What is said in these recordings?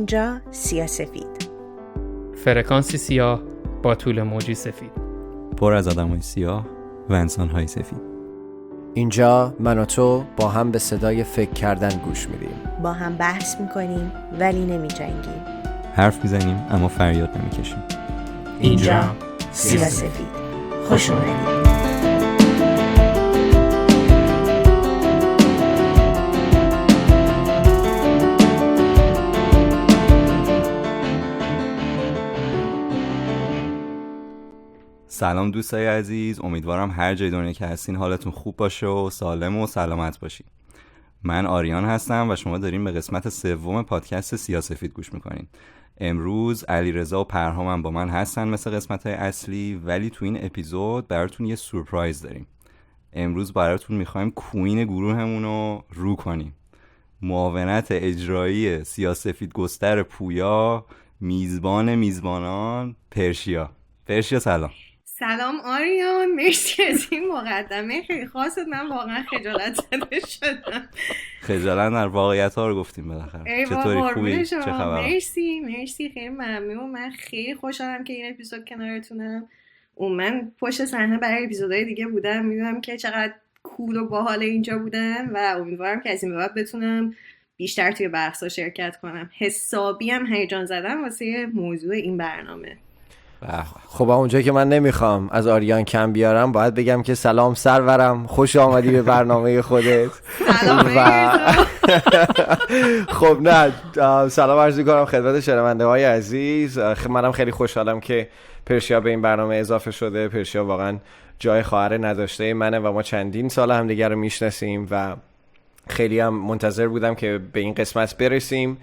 اینجا سیاه‌سفید، فرکانسی سیاه با طول موجی سفید، پر از آدمای سیاه و انسان‌های سفید. اینجا من و تو با هم به صدای فکر کردن گوش میدیم، با هم بحث میکنیم ولی نمیجنگیم، حرف میزنیم اما فریاد نمیکشیم. اینجا سیاه‌سفید. خوش اومدید. سلام دوستای عزیز، امیدوارم هر جای دنیا که هستین حالتون خوب باشه و سالم و سلامت باشین. من آریان هستم و شما دارین به قسمت سوم پادکست سیاه‌سفید گوش میکنین. امروز علیرضا و پرهام هم با من هستن مثل قسمت‌های اصلی، ولی تو این اپیزود براتون یه سورپرایز داریم. امروز براتون میخوایم کوین گروهمون رو رو کنیم. معاونت اجرایی سیاه‌سفید گستر پویا، میزبان میزبانان پرشیا. پرشیا سلام. سلام آریان، مرسی از این مقدمه خیلی خاصت. من واقعا خجالت زده شدم. خجالت در واقعیت ها رو گفتیم بالاخره. چطوری، خوبی؟ چه خبر؟ مرسی خیلی ممنون. من خیلی خوشحالم که این اپیزود کنارتونم. من پشت صحنه برای اپیزودهای دیگه بودم، میدونم که چقدر کول و باحال اینجا بودم و امیدوارم که از این به بعد بتونم بیشتر توی بحثا شرکت کنم. حسابی هم هیجان زدم واسه موضوع این برنامه. خب اونجایی که من نمیخوام از آریان کم بیارم باید بگم که سلام سرورم، خوش آمدی به برنامه خودت. خب نه، سلام عرض می‌کنم خدمت شنونده‌های عزیز. منم خیلی خوشحالم که پرشیا به این برنامه اضافه شده. پرشیا واقعا جای خواهر نداشته منه و ما چندین سال همدیگه رو میشناسیم و خیلی هم منتظر بودم که به این قسمت برسیم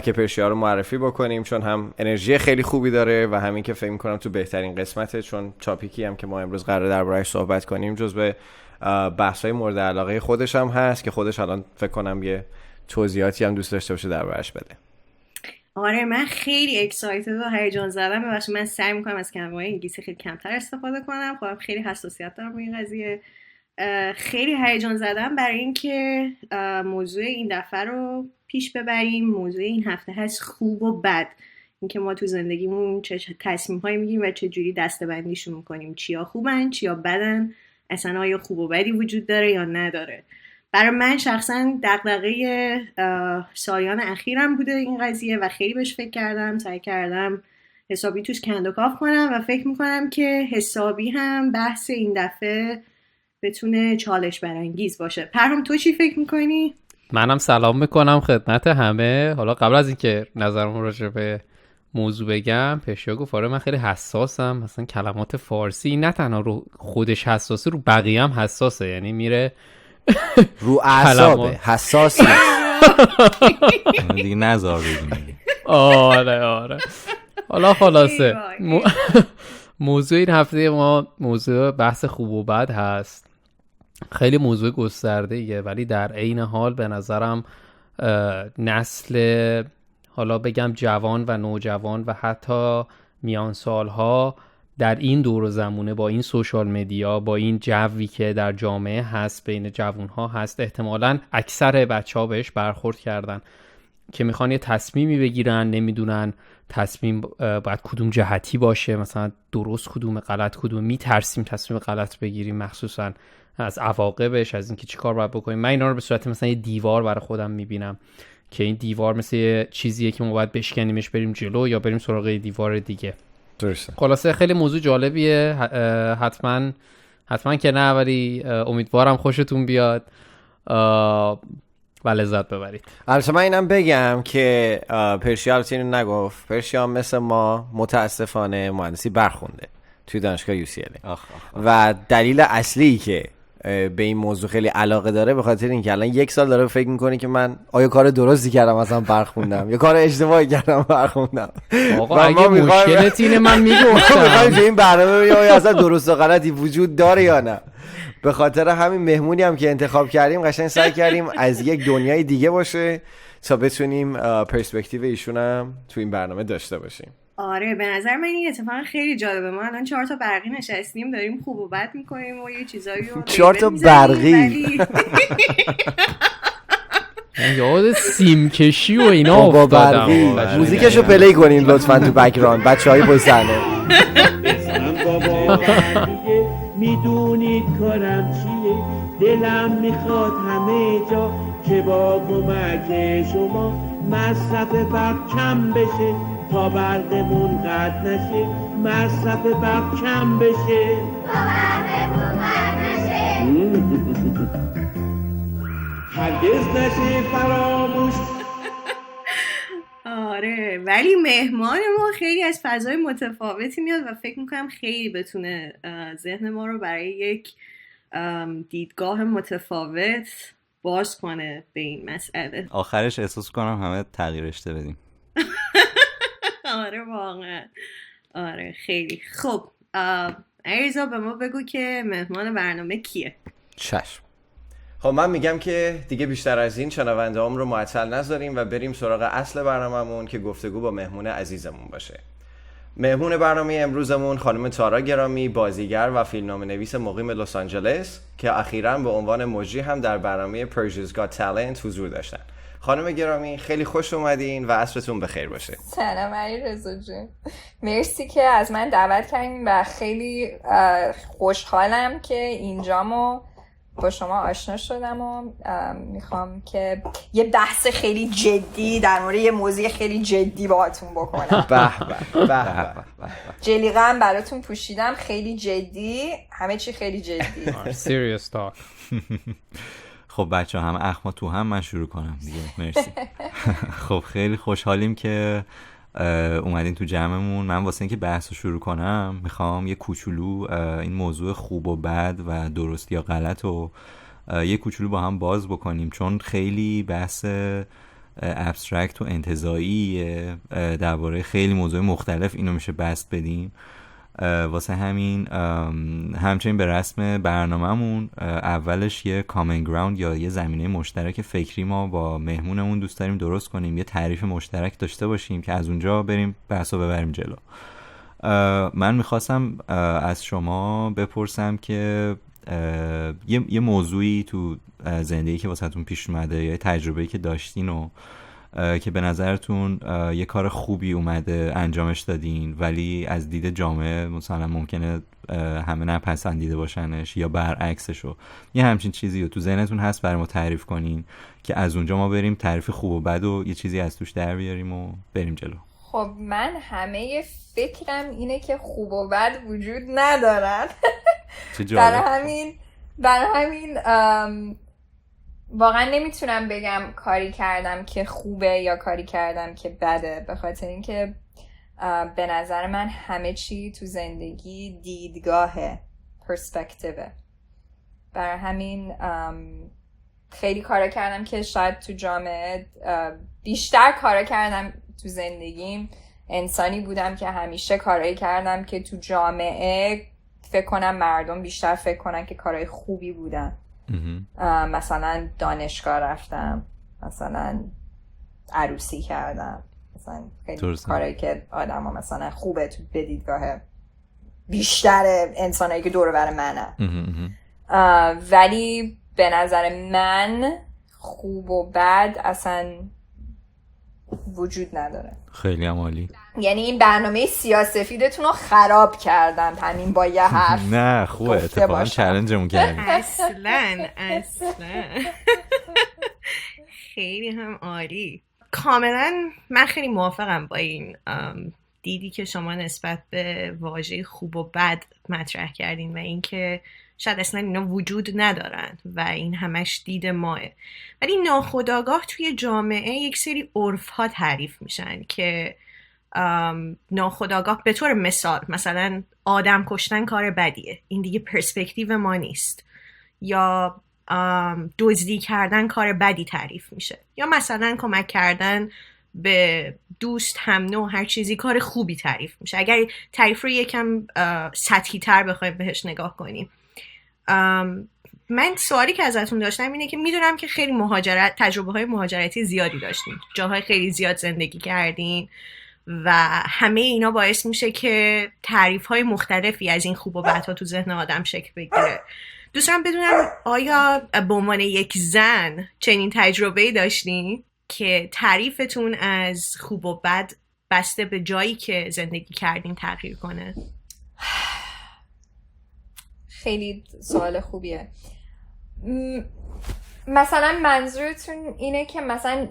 که پرشیا رو معرفی بکنیم، چون هم انرژی خیلی خوبی داره و همین که فکر می‌کنم تو بهترین قسمته، چون تاپیکی هم که ما امروز قراره درباره‌اش صحبت کنیم جزو بحث‌های مورد علاقه خودش هم هست که خودش الان فکر کنم یه توضیحاتی هم دوست داشته باشه درباره‌اش بده. آره من خیلی اکسایتد و هیجان زدم. ببخشید من سعی می‌کنم از کلمه‌های انگلیسی خیلی کمتر استفاده کنم. خودم خیلی حساسیت دارم روی این قضیه. خیلی هیجان زدم برای اینکه موضوع این دفعه رو پیش ببریم. موضوع این هفته هست خوب و بد، اینکه ما تو زندگیمون چه تصمیم‌هایی میگیریم و چه جوری دسته‌بندیشون می‌کنیم، چیا خوبن چیا بدن، اصلا آیا خوب و بدی وجود داره یا نداره. برای من شخصا دغدغه سالیان اخیرم بوده این قضیه و خیلی بهش فکر کردم، سعی کردم حسابی توش کند و کاف کنم و فکر می‌کنم که حسابی هم بحث این دفعه بتونه چالش برانگیز باشه. پرهام تو چی فکر می‌کنی؟ منم سلام میکنم خدمت همه. حالا قبل از اینکه نظرم راجع به موضوع بگم، پرشیا گفت آره من خیلی حساسم، مثلا کلمات فارسی نه تنها رو خودش حساسه، رو بقیه هم حساسه، یعنی میره رو اعصابه حساسی. دیگه نذار بگیم. آره حالا خلاصه موضوع این هفته ما موضوع بحث خوب و بد هست. خیلی موضوع گسترده‌ایه ولی در عین حال به نظرم نسل حالا بگم جوان و نوجوان و حتی میان سالها در این دور و زمونه با این سوشال مدیا، با این جوی که در جامعه هست بین جوانها هست، احتمالاً اکثر بچه‌ها بهش برخورد کردن که میخوان یه تصمیمی بگیرن، نمیدونن تصمیم باید کدوم جهتی باشه، مثلا درست کدوم غلط کدوم، میترسیم تصمیم غلط بگیریم مخصوصاً از عواقبش، از اینکه چی کار باید بکنیم. من اینا رو به صورت مثلا یه دیوار برای خودم میبینم که این دیوار مثل یه چیزیه که ما باید بشکنیمش بریم جلو یا بریم سراغ دیوار دیگه. درسته. خلاصه خیلی موضوع جالبیه. حتما که نه، ولی امیدوارم خوشتون بیاد و لذت ببرید. البته من اینم بگم که پرشیا البته اینو نگفت، پرشیا مثل ما متاسفانه مهندسی برخونده توی دانشگاه UCLA و دلیل اصلی که به این موضوع خیلی علاقه داره به خاطر اینکه الان 1 سال داره فکر میکنه که من آیا کار درستی کردم مثلا برخوندم یا کار اشتباهی کردم برخوندم. آقا اگه مشکلت اینه من میگفتم میخوایم تو این برنامه ببینیم آیا اصلا درست و غلطی وجود داره یا نه. به خاطر همین مهمونی هم که انتخاب کردیم قشنگ سعی کردیم از یک دنیای دیگه باشه تا بتونیم پرسپکتیو ایشون هم تو این برنامه داشته باشیم. آره به نظر من این اتفاق خیلی جالبه. ما الان 4 تا برقی نشستیم داریم خوب و بد میکنیم و یه چیزایی رو 4 تا برقی یاد سیم کشی و اینا بابا افتادم. برقی موزیکشو پلی کنین لطفا تو بک‌گراند بچه‌های پشت صحنه. بابا برقیه میدونید کارم چیه، دلم میخواد همه جا که با کمک شما مصرف برق کم بشه، تا برقمون قطع نشه، مصرف برق کم بشه، تا برقمون قطع نشه، هرگز نشه فراموش. آره ولی مهمان ما خیلی از فضای متفاوتی میاد و فکر میکنم خیلی بتونه ذهن ما رو برای یک دیدگاه متفاوت باز کنه به این مسئله. آخرش احساس کنم همه تغییر رشته بدیم. آره واقعا. آره خیلی خوب. علیرضا به ما بگو که مهمان برنامه کیه؟ چشم. خب من میگم که دیگه بیشتر از این شنونده هم رو معطل نذاریم و بریم سراغ اصل برنامه‌مون که گفتگو با مهمون عزیزمون باشه. مهمون برنامه امروزمون خانم تارا گرامی، بازیگر و فیلمنامه‌نویس مقیم لس آنجلس که اخیراً به عنوان مجری هم در برنامه Persia's Got Talent حضور داشتن. خانم گرامی خیلی خوش اومدین و عصرتون بخیر باشه. سلام علیرضا جون، مرسی که از من دعوت کردین و خیلی خوشحالم که اینجامو با شما آشنا شدم و میخوام که یه بحث خیلی جدی در مورد یه موضوع خیلی جدی باهاتون بکنم. به به. جلیقه هم براتون پوشیدم، خیلی جدی، همه چی خیلی جدی. serious talk. خب بچه هم اخما تو هم من شروع کنم دیگه. مرسی. خب خیلی خوشحالیم که اومدین تو جمعمون. من واسه اینکه بحث رو شروع کنم میخوام یه کوچولو این موضوع خوب و بد و درست یا غلط رو یه کوچولو با هم باز بکنیم، چون خیلی بحث ابسترکت و انتزاعیه، درباره خیلی موضوع مختلف اینو میشه بست بدیم. واسه همین همچنین به رسم برنامه‌مون اولش یه کامن گراوند یا یه زمینه مشترک فکری ما با مهمونمون دوست داریم درست کنیم، یه تعریف مشترک داشته باشیم که از اونجا بریم بحثو ببریم جلو. من میخواستم از شما بپرسم که یه موضوعی تو زندگی که واسهتون پیش اومده یا تجربه‌ای که داشتین و که به نظرتون یه کار خوبی اومده انجامش دادین ولی از دید جامعه مثلا ممکنه همه نپسندیده باشنش یا برعکسشو، یه همچین چیزی رو تو ذهنتون هست برای ما تعریف کنین که از اونجا ما بریم تعریف خوب و بد و یه چیزی از توش در بیاریم و بریم جلو. خب من همه فکرم اینه که خوب و بد وجود ندارن. برای همین واقعا نمیتونم بگم کاری کردم که خوبه یا کاری کردم که بده، به خاطر اینکه به نظر من همه چی تو زندگی دیدگاهه، پرسپکتیوه. برای همین خیلی کارا کردم که شاید تو جامعه بیشتر کارا کردم تو زندگیم. انسانی بودم که همیشه کارایی کردم که تو جامعه فکر کنم مردم بیشتر فکر کنن که کارهای خوبی بودن. مثلا دانشگاه رفتم، مثلا عروسی کردم، مثلا خیلی کارهایی که آدم ها مثلا خوبه تو بدیدگاه بیشتر انسانایی که دور و بر منن. ولی به نظر من خوب و بد اصلا وجود نداره. خیلی عالی. یعنی این برنامه سیاه‌سفیدتون رو خراب کردم همین با یه حرف. نه خوبه، اتفاقا چالنجمون کردیم. اصلا خیلی هم عالی. کاملا من خیلی موافقم با این دیدی که شما نسبت به واژه خوب و بد مطرح کردین و اینکه شاید اصلا اینا وجود ندارن و این همش دید ماه، ولی ناخودآگاه توی جامعه یک سری عرف‌ها تعریف میشن که ناخودآگاه، به طور مثال مثلا آدم کشتن کار بدیه، این دیگه پرسپکتیو ما نیست، یا دزدی کردن کار بدی تعریف میشه، یا مثلا کمک کردن به دوست، هم نوع، هر چیزی کار خوبی تعریف میشه اگر تعریف رو یکم سطحی تر بخوایم بهش نگاه کنیم. من سوالی که ازتون داشتم اینه که میدونم که خیلی تجربه های مهاجرتی زیادی داشتین، جاهای خیلی زیاد زندگی کردین و همه اینا باعث میشه که تعریف‌های مختلفی از این خوب و بدها تو ذهن آدم شکل بگیره. دوست دارم بدونم آیا به عنوان یک زن چنین تجربه‌ای داشتین که تعریفتون از خوب و بد بسته به جایی که زندگی کردین تغییر کنه؟ خیلی سوال خوبیه. مثلا منظورتون اینه که مثلا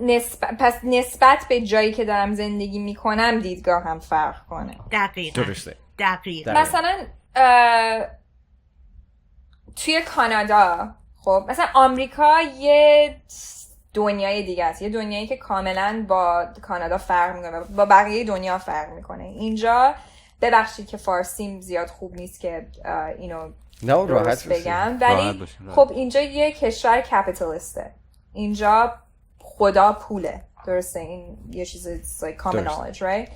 نسبت به جایی که دارم زندگی میکنم دیدگاه هم فرق کنه؟ دقیقاً. درسته. دقیقاً. مثلا توی کانادا، خب مثلا آمریکا یه دنیای دیگه است، یه دنیایی که کاملا با کانادا فرق میکنه، با بقیه دنیا فرق میکنه. اینجا ببخشید که فارسیم زیاد خوب نیست که اینو راحت بگم، ولی خب اینجا یه کشور کپیتالیسته، اینجا خدا پوله، درسته؟ این یه چیز like common knowledge, right?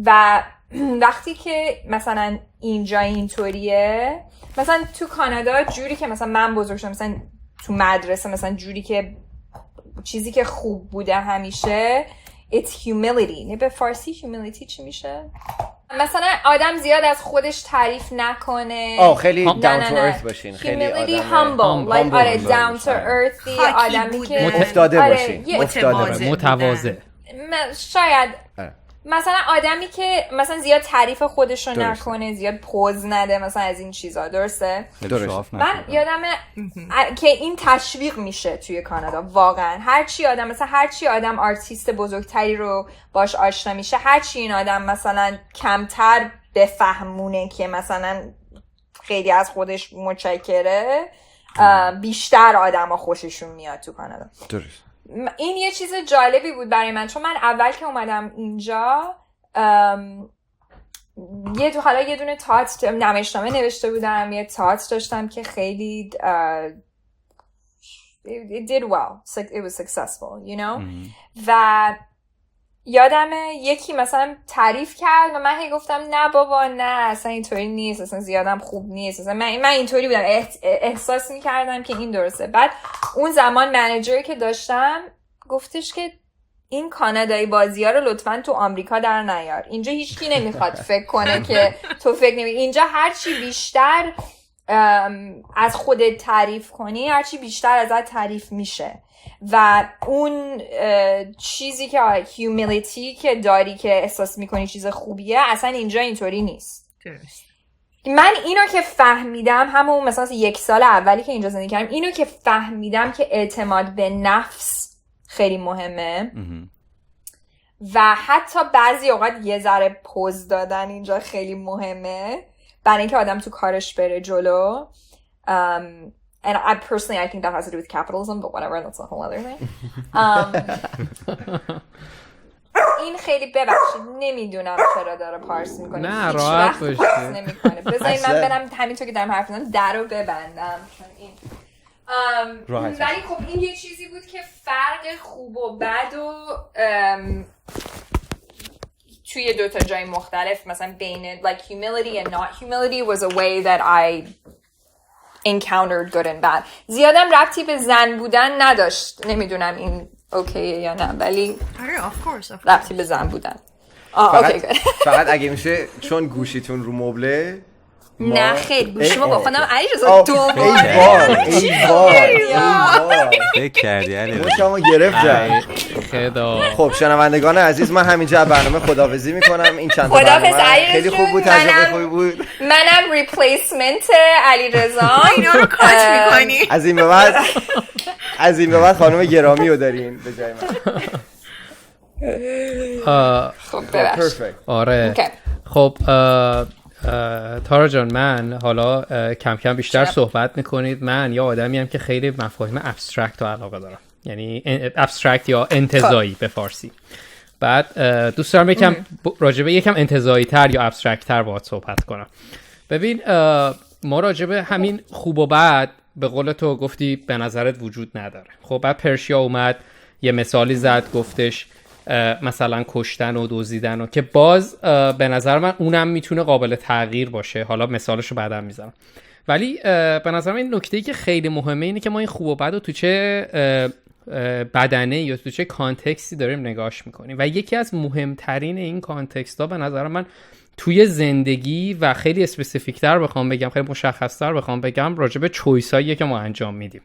و وقتی که مثلا اینجا اینطوریه، مثلا تو کانادا جوری که مثلا من بزرگ شدم، مثلا تو مدرسه مثلا جوری که چیزی که خوب بوده همیشه it's humility. نه به فارسی humility چی میشه؟ مثلا آدم زیاد از خودش تعریف نکنه. خیلی down to earth باشین. خیلی humility humble. like آره down to earth آدمی که افتاده باشین. متواضع. شاید مثلا آدمی که مثلا زیاد تعریف خودش رو نکنه، زیاد پوز نده، مثلا از این چیزا، درسته؟ من یادمه که این تشویق میشه توی کانادا واقعا. هرچی آدم آرتیست بزرگتری رو باش آشنا میشه، هرچی این آدم مثلا کمتر بفهمونه که مثلا خیلی از خودش متشکره، بیشتر آدم ها خوششون میاد تو کانادا. درست. این یه چیز جالبی بود برای من، چون من اول که اومدم اینجا یه دونه تئاتر نمایشنامه نوشته بودم، یه تئاتر داشتم که خیلی it did well, it was successful, you know? و یادمه یکی مثلا تعریف کرد و من هی گفتم نه بابا نه اصلا اینطوری نیست، اصلا زیادم خوب نیست، اصلا من اینطوری بودم، احساس میکردم که این درسته. بعد اون زمان منیجری که داشتم گفتش که این کانادایی بازی ها رو لطفاً تو آمریکا در نیار، اینجا هیچکی نمیخواد فکر کنه که تو فکر نمی، اینجا هرچی بیشتر از خودت تعریف کنی هرچی بیشتر ازت تعریف میشه و اون چیزی که هیومیلیتی که داری که احساس میکنی چیز خوبیه اصلا اینجا اینطوری نیست. من اینو که فهمیدم همون مثلا 1 سال اولی که اینجا زندگی کردم، اینو که فهمیدم که اعتماد به نفس خیلی مهمه و حتی بعضی اوقات یه ذره پوز دادن اینجا خیلی مهمه برای اینکه آدم تو کارش بره جلو. And I personally, I think that has to do with capitalism, but whatever, that's a whole other thing. این خیلی ببخشید نمیدونم چرا داره پارس میکنه. نه راحت باشید. نمیکنه. بذارید من برم همینطور که دارم حرف میزنم در رو ببندم چون این ولی خب این یه چیزی بود که فرق خوب و بد و توی 2 تا جای مختلف مثلا بین like humility and not humility was a way that I encountered good and bad. زیادم ربطی به زن بودن نداشت، نمیدونم این اوکیه یا نه، ولی of course. ربطی به زن بودن. فقط اگه میشه چون گوشیتون رو مبله نه خیلی گوشیمو با خودم علیرضا دوباره ای بار فکر کردی علیرضا گوشمو گرفتم. خدا. خب شنوندگان عزیز من همینجا برنامه خداحافظی میکنم. این چند تا برنامه خیلی خوب بود، تجربه خوبی بود. منم ریپلیسمنت علیرضا اینا رو کات میکنی. از این به بعد خانم گرامی رو دارین به جای من. خب ببخشید. آره خب تارا جان، من حالا کم کم بیشتر صحبت میکنید. من یا آدمی هم که خیلی مفاهیم ابسترکت و علاقه دارم، یعنی ابسترکت یا انتزاعی به فارسی. بعد دوست دارم یکم راجبه یکم انتزاعی تر یا ابسترکت تر باهات صحبت کنم. ببین ما راجبه همین خوب و بد به قول تو گفتی به نظرت وجود نداره. خب بعد پرشیا اومد یه مثالی زد، گفتش مثلا کشتن و دزدیدن و که باز به نظر من اونم میتونه قابل تغییر باشه، حالا مثالشو بعدم میزنم. ولی به نظر من این نکته‌ای که خیلی مهمه اینه که ما این خوب و بد رو تو چه بدنه یا تو چه کانتکستی داریم نگاش میکنیم. و یکی از مهمترین این کانتکست ها به نظر من توی زندگی و خیلی اسپسیفیکتر بخوام بگم، خیلی مشخصتر بخوام بگم، راجع به چویس هایی که ما انجام میدیم.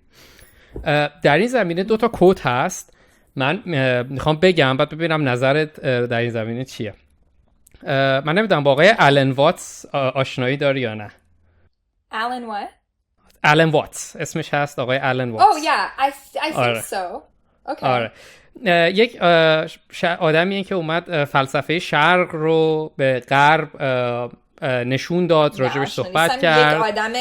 در این زمینه 2 تا کوت هست، من میخوام بگم بعد ببینم نظرت در این زمینه چیه. من نمیدونم با آقای آلن واتس آشنایی داری یا نه؟ Alan what? آلن واتس اسمش هست، آقای آلن واتس. Oh yeah, I think so. Okay. آره. یک آدمیه که اومد فلسفه شرق رو به غرب نشون داد، راجبش صحبت کرد. یک آدم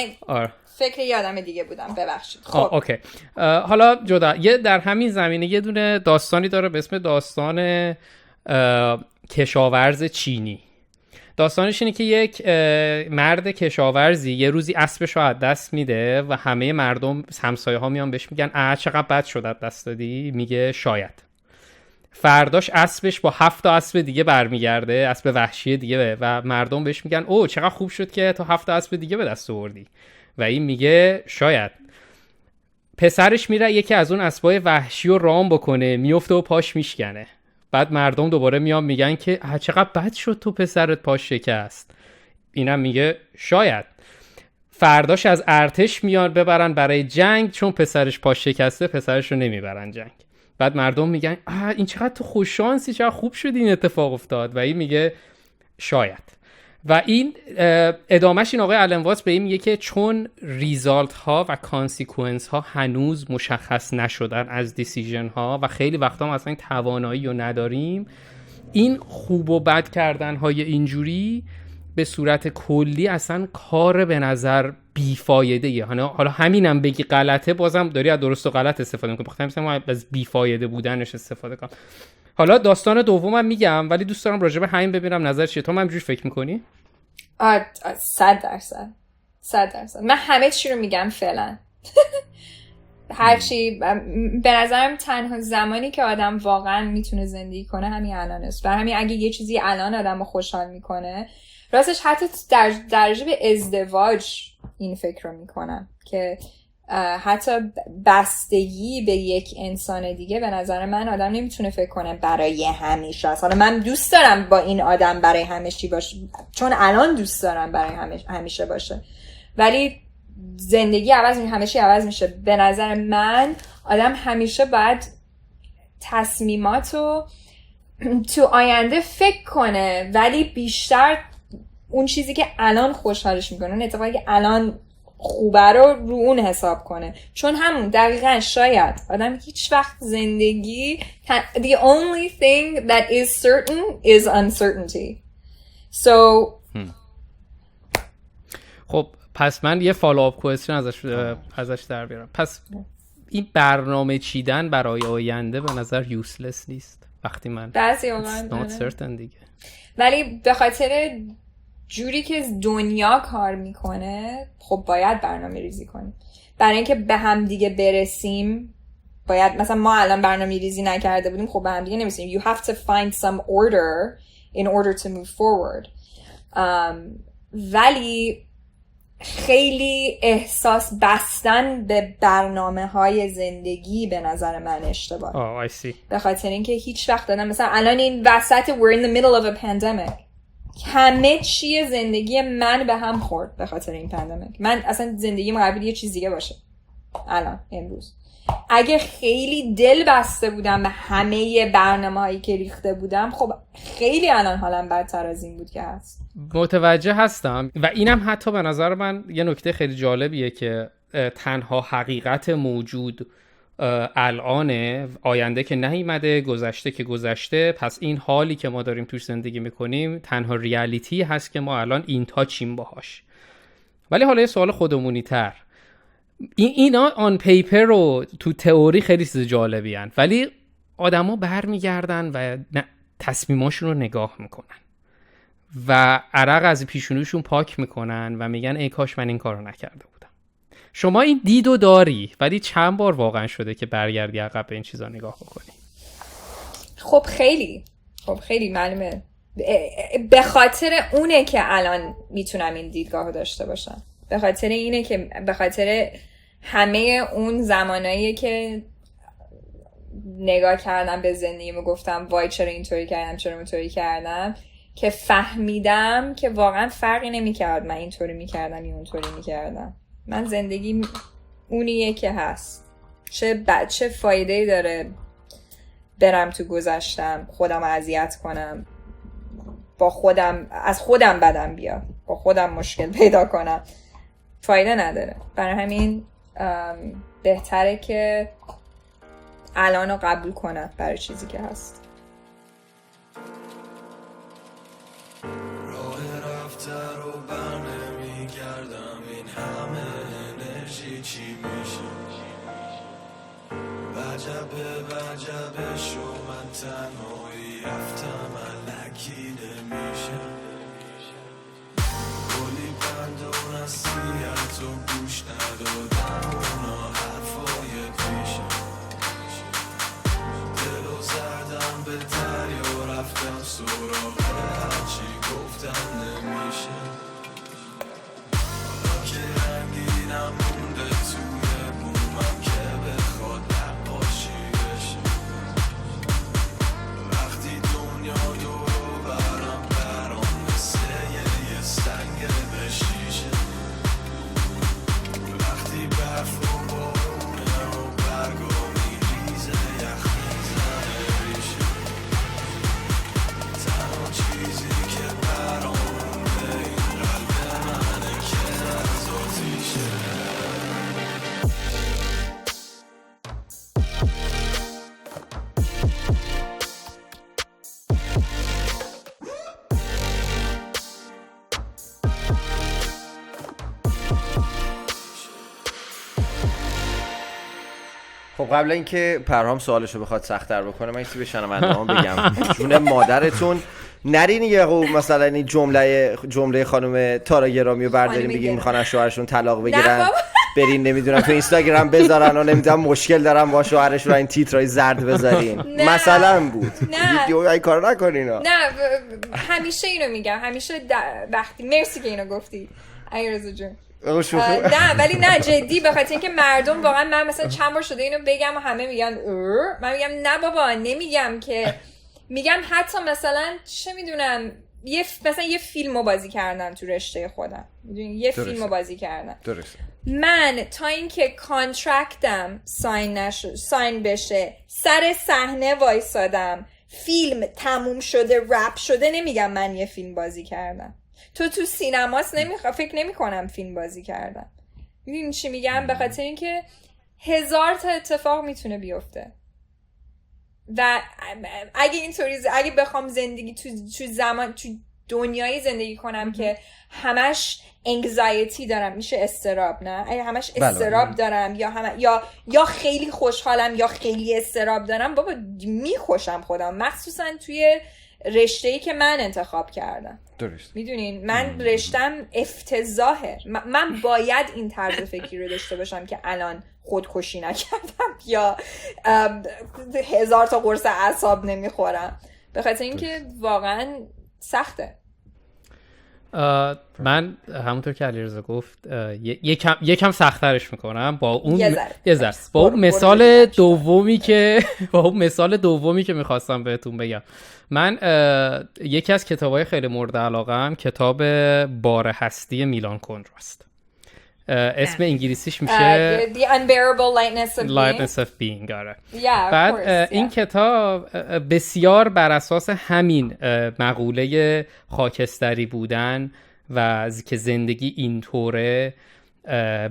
فکر یه آدم دیگه بودم، ببخشید. خب اوکی. حالا جدا در همین زمینه یه دونه داستانی داره به اسم داستان کشاورز چینی. داستانش اینه که یک مرد کشاورزی یه روزی اسبش رو از دست میده و همه مردم همسایه ها میان بهش میگن چقدر بد شد از دست دادی؟ میگه شاید. فرداش اسبش با 7 تا اسب دیگه برمیگرده، اسب وحشی دیگه، و مردم بهش میگن اوه چقدر خوب شد که تو 7 تا اسب دیگه به دست آوردی، و این میگه شاید. پسرش میره یکی از اون اسبای وحشی رو رام بکنه، میفته و پاش میشکنه. بعد مردم دوباره میان میگن که چقدر بد شد تو پسرت پاش شکست. اینم میگه شاید. فرداش از ارتش میان ببرن برای جنگ، چون پسرش پاش شکسته پسرش رو نمیبرن جنگ. بعد مردم میگن این چقدر تو خوششانسی، چقدر خوب شد این اتفاق افتاد، و این میگه شاید. و این ادامهش این آقای آلن واتس به این میگه که چون ریزالت ها و کانسیکوئنس ها هنوز مشخص نشدن از دیسیژن ها و خیلی وقتا ما اصلا این توانایی رو نداریم، این خوب و بد کردن های اینجوری به صورت کلی اصلا کار به نظر بیفایده یه. حالا همینم بگی غلطه، بازم داری از درست و غلط استفاده میکنی. بخاطر مثلا ما از بیفایده بودنش استفاده کنم. حالا داستان دومم میگم، ولی دوست دارم راجع به همین ببینم نظر چیه. تو هم همینجوری فکر میکنی؟ 100%. من همه چی رو میگم فعلا. هرچی به نظرم تنها زمانی که آدم واقعا میتونه زندگی کنه همین الان است. برای همین اگه یه چیزی الان آدم رو خوشحال میکنه، راستش حتی در درجه به ازدواج این فکر رو میکنم که حتی بستگی به یک انسان دیگه به نظر من آدم نمیتونه فکر کنه برای همیشه است. حالا من دوست دارم با این آدم برای همیشه باشه، چون الان دوست دارم برای همیشه باشه، ولی زندگی همیشه عوض میشه. به نظر من آدم همیشه باید تصمیماتو تو آینده فکر کنه، ولی بیشتر اون چیزی که الان خوشحالش میکنه، اون اتفاقی که الان خوبه رو اون حساب کنه. چون همون دقیقاً شاید آدم هیچ وقت زندگی the only thing that is certain is uncertainty. So خب پس من یه فالوآپ کوئسچن ازش در بیارم. پس این برنامه چیدن برای آینده به نظر یوزلس نیست وقتی من بعضی it's not certain دیگه. ولی به خاطر جوری که دنیا کار میکنه خب باید برنامه ریزی کنیم. برای اینکه به هم دیگه برسیم باید، مثلا ما الان برنامه ریزی نکرده بودیم، خب به هم دیگه نمیرسیم. You have to find some order in order to move forward. ولی خیلی احساس بستن به برنامه های زندگی به نظر من اشتباه. I see. به خاطر اینکه هیچ وقت دادم مثلا الان این وسط we're in the middle of a pandemic، همه چیه زندگی من به هم خورد به خاطر این پندمیک. من اصلا زندگیم قرار بود یه چیز دیگه باشه الان امروز. اگه خیلی دل بسته بودم به همه برنامه‌هایی که ریخته بودم، خب خیلی الان حالم بدتر از این بود که هست. متوجه هستم. و اینم حتی به نظر من یه نکته خیلی جالبیه که تنها حقیقت موجود الانه، آینده که نیامده، گذشته که گذشته. پس این حالی که ما داریم توش زندگی میکنیم تنها ریالیتی هست که ما الان این تاچیم باهاش. ولی حالا یه سوال خودمونی تر، اینا آن پیپر رو تو تئوری خیلی چیز جالبی هن، ولی آدما برمیگردن و تصمیماشون رو نگاه میکنن و عرق از پیشونیشون پاک میکنن و میگن ای کاش من این کارو نکرده بودم. شما این دیدو داری، ولی چند بار واقعا شده که برگردی عقب به این چیزا نگاه بکنی؟ خب خیلی معلومه. به خاطر اونه که الان میتونم این دیدگاه رو داشته باشم. به خاطر اینه که به خاطر همه اون زمانایی که نگاه کردم به زندگیم و گفتم وای چرا اینطوری کردم چرا اونطوری کردم، که فهمیدم که واقعا فرقی نمیکرد من اینطوری میکردم یا اونطوری میکردم. من زندگی اونیه که هست. چه فایده‌ای داره برم تو گذشتم خودم اذیت کنم، با خودم از خودم بدم بیاد، با خودم مشکل پیدا کنم، فایده نداره. برای همین بهتره که الان رو قبول کنم برای چیزی که هست. راه رفته رو بر نمی گردم، این همه انرژی چی میشه؟ وجبه شو من تنهایی رفتم الکی نمیشه. کلی بند و نصیحت و گوش ندادم اونا حرفای پیشه. دلو زدم به دریا رفتم سراغ هرچی گفتم نمیشه. حالا که رنگینم مونده توی بومم که بخواد نقاشی بشه. وقتی دنیا دورو برم مثل یه سنگ به شیشه. وقتی برف و بارونه و برگا میریزه یخ میزنه ریشه. تنها چیزی که برام مونده این قلب منه که از آتیشه. خب قبل اینکه پرهام سوالشو بخواد سخت‌تر بکنه من چیزی به شنونده‌هام بگم. جون مادرتون نرین یه مثلا این جمله خانم تارا گرامی رو بردارین بگین میخوان از شوهرشون طلاق بگیرن، برین نمیدونم تو اینستاگرام بذارن و نمیدونم مشکل دارن با شوهرشون این تیترای زرد بذارین مثلا بود. ویدیو این کارو نکنین. نه همیشه اینو میگم، همیشه وقتی مرسی که اینو گفتی علیرضا جون. نه ولی نه جدی، به خاطر اینکه مردم واقعا من مثلا چند بار شده اینو بگم و همه میگن من میگم نه بابا نمیگم که، میگم حتی مثلا چه میدونم مثلا یه فیلمو بازی کردن تو رشته خودم، میدونی یه فیلمو بازی کردن. درسته. من تا اینکه کانترکتم ساین بشه سر صحنه وایسادم، فیلم تموم شده رپ شده، نمیگم من یه فیلم بازی کردم. تو سینماست فکر نمی کنم فیلم بازی کردم. میدونی چی میگم؟ به خاطر اینکه 1000 تا اتفاق میتونه بیفته و اگه بخوام زندگی تو دنیای زندگی کنم که همش انگزایتی دارم، میشه استراب، نه اگه همش استراب دارم یا خیلی خوشحالم یا خیلی استراب دارم، بابا میکشم خودم، مخصوصا توی رشته‌ای که من انتخاب کردم. درست. میدونین من رشتم افتضاحه. من باید این طرز فکری رو داشته باشم که الان خودکشی نکردم یا 1000 تا قرص اعصاب نمیخورم، به خاطر اینکه واقعا سخته. من همونطور که علیرضا گفت یکم سخت‌ترش میکنم با اون با اون مثال دومی که میخواستم بهتون بگم. من یکی از کتابای خیلی مورد علاقه‌ام کتاب بار هستی میلان کندراست. اسم انگلیسیش میشه The Unbearable Lightness of Being. آره. بعد این کتاب بسیار بر اساس همین مقوله خاکستری بودن و که زندگی اینطوره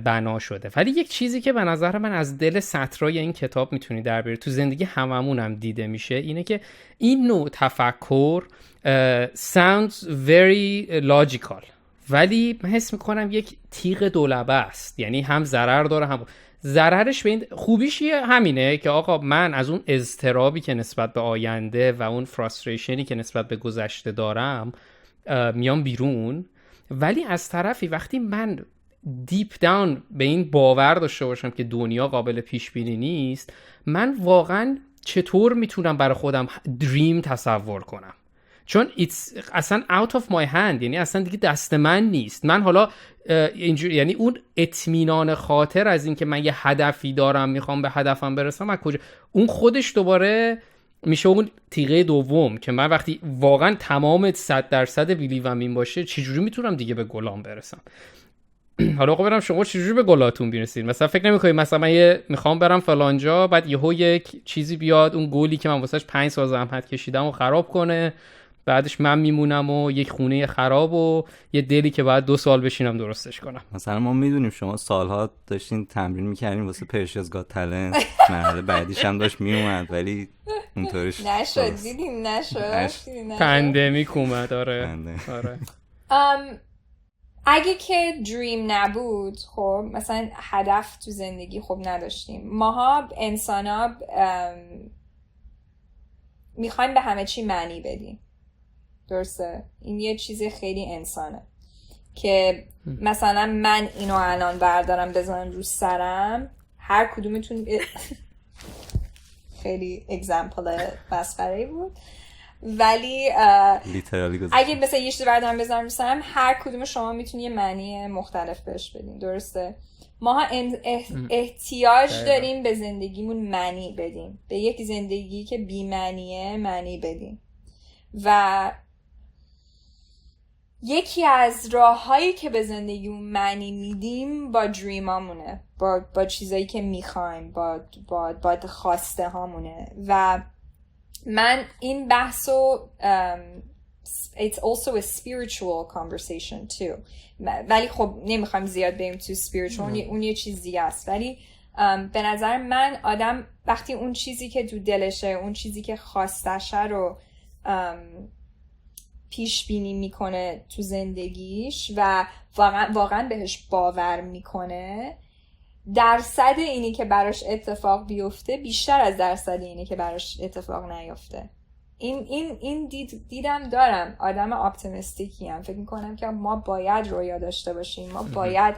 بنا شده. ولی یک چیزی که به نظر من از دل سطرای این کتاب میتونی در بیاری، تو زندگی هممون هم دیده میشه، اینه که این نوع تفکر sounds very logical ولی من حس میکنم یک تیغ دولبه است. یعنی هم ضرر داره هم ضررش به این خوبیش همینه که آقا من از اون اضطرابی که نسبت به آینده و اون فرستریشنی که نسبت به گذشته دارم میام بیرون، ولی از طرفی وقتی من دیپ داون به این باور داشته باشم که دنیا قابل پیش بینی نیست، من واقعا چطور میتونم برای خودم دریم تصور کنم؟ چون اصلا out of my hand، یعنی اصلا دیگه دست من نیست. من حالا اینجوری، یعنی اون اطمینان خاطر از این که من یه هدفی دارم میخوام به هدفم برسم از کجا، اون خودش دوباره میشه اون تیغه دوم که من وقتی واقعا تمام 100% بیلیوم این باشه چجوری میتونم دیگه به گلام برسم. حالا خب برم شما چجوری به گلاتون برسید؟ مثلا فکر نمی‌کنید مثلا من میخوام برم فلانجا، بعد یهو یک چیزی بیاد اون گلی که من واسش 5 سال زحمت کشیدم و خراب کنه، بعدش من میمونم و یک خونه خراب و یه دلی که بعد 2 سال بشینم درستش کنم. مثلا ما میدونیم شما سالها داشتین تمرین میکردین واسه پرشیاز گات تالنت، مرحله بعدیش هم داشت میومد ولی اونطوریش نشد. دیدیم نشد. پندمیک اومد. آره. اگه که دریم نبود، خب مثلا هدف تو زندگی خب نداشتیم، ماها انسانا میخوایم به همه چی معنی بدیم. درسته؟ این یه چیز خیلی انسانه که مثلا من اینو الان بردارم بزنم رو سرم، هر کدومتون خیلی اگزمپل مسخره‌ای بود، ولی اگه مثلا یه چیزی بردارم بزنم رو سرم، هر کدوم شما میتونی یه معنی مختلف بهش بدین. درسته؟ ماها احتیاج داریم به زندگیمون معنی بدیم، به یک زندگی که بی معنیه معنی بدیم. و یکی از راههایی که به زندگیمون معنی میدیم با دریمامونه، با چیزایی که میخوایم، با خواسته هامونه. و من این بحثو it's also a spiritual conversation too، ولی خب نمیخوایم زیاد بریم تو spiritual، اون یه چیزی است. ولی به نظر من آدم وقتی اون چیزی که تو دلشه، اون چیزی که خواستشه رو پیش بینی میکنه تو زندگیش و واقعا بهش باور میکنه، درصد اینی که براش اتفاق بیفته بیشتر از درصد اینی که براش اتفاق نیفته. این دیدم دارم. آدم اپتیمیستیکی ام. فکر میکنم که ما باید رویا داشته باشیم، ما باید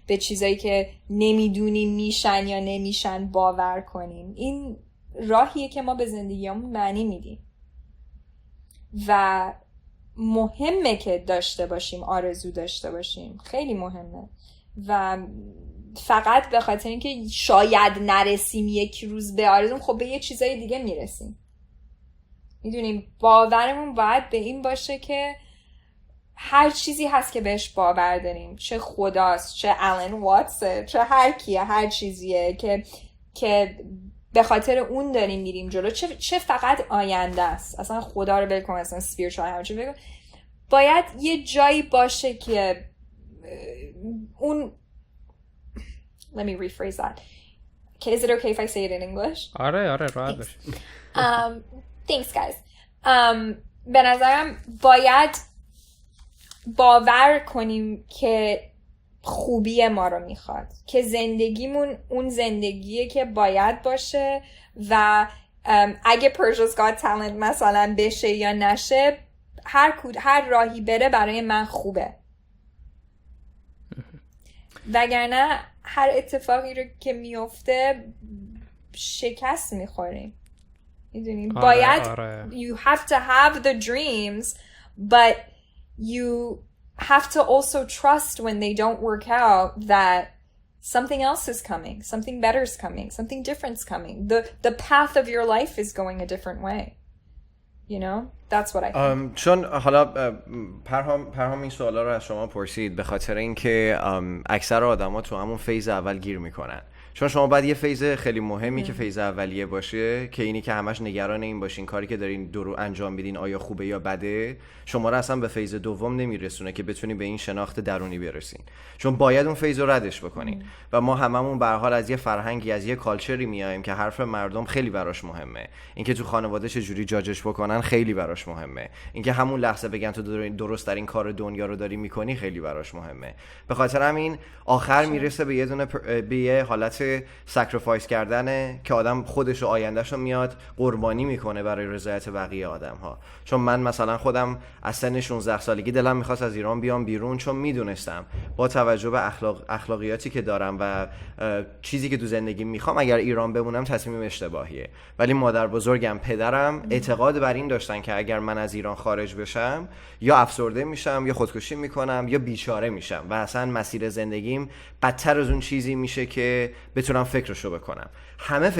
به چیزایی که نمیدونیم میشن یا نمیشن باور کنیم. این راهیه که ما به زندگیمون معنی میدیم و مهمه که داشته باشیم، آرزو داشته باشیم، خیلی مهمه. و فقط به خاطر اینکه شاید نرسیم یک روز به آرزوم، خب به یه چیزای دیگه میرسیم. میدونیم باورمون باید به این باشه که هر چیزی هست که بهش باور داریم، چه خداست، چه آلن واتسه، چه هر کیه، هر چیزیه که به خاطر اون داریم میریم جلو، چه فقط آینده است. اصلا خدا رو بلکن، اصلا spiritual همه چی بگم، باید یه جایی باشه که اون let me rephrase that. Is it okay if I say it in English? آره راحت باشه. Thanks guys. به نظرم باید باور کنیم که خوبی ما رو میخواد، که زندگیمون اون زندگیه که باید باشه و اگه پرشیا's Got Talent مثلا بشه یا نشه، هر راهی بره برای من خوبه. وگرنه هر اتفاقی رو که میفته شکست میخوریم. میدونی باید you have to have the dreams but you have to also trust when they don't work out that something else is coming, something better is coming, something different is coming. The path of your life is going a different way. You know? That's what I think. چون حالا پرهام این سوالا رو از شما پرسید به خاطر اینکه اکثر آدما تو همون فیز اول گیر میکنن. چون شما باید یه فیز خیلی مهمی که فیز اولیه باشه که اینی که همش نگران این باشین کاری که دارین درو انجام میدین آیا خوبه یا بده، شما رو اصلا به فیز دوم نمیرسونه که بتونی به این شناخت درونی برسین. چون باید اون فیز رو ردش بکنین. و ما هممون به هر حال از یه فرهنگی، از یه کالچری میایم که حرف مردم خیلی براش مهمه. اینکه تو خانواده چه جوری جاجش بکنن خیلی براش مهمه. اینکه همون لحظه بگن تو درست ترین کار دنیا رو داری میکنی خیلی براش مهمه. به خاطر همین آخر میرسه به یه حالت حالت سکریفایس کردنه که آدم خودش و آیندهشو میاد قربانی میکنه برای رضایت بقیه آدم ها. چون من مثلا خودم از سن 16 سالگی دلم میخواست از ایران بیام بیرون، چون میدونستم با توجه به اخلاقیاتی که دارم و چیزی که تو زندگی میخوام اگر ایران بمونم تصمیم اشتباهیه. ولی مادر بزرگم، پدرم اعتقاد بر این داشتن که اگر من از ایران خارج بشم یا افسرده میشم یا خودکشی میکنم یا بیچاره میشم و اصلا مسیر زندگیم بدتر از اون چیزی میشه که بتونم فکرشو بکنم. همه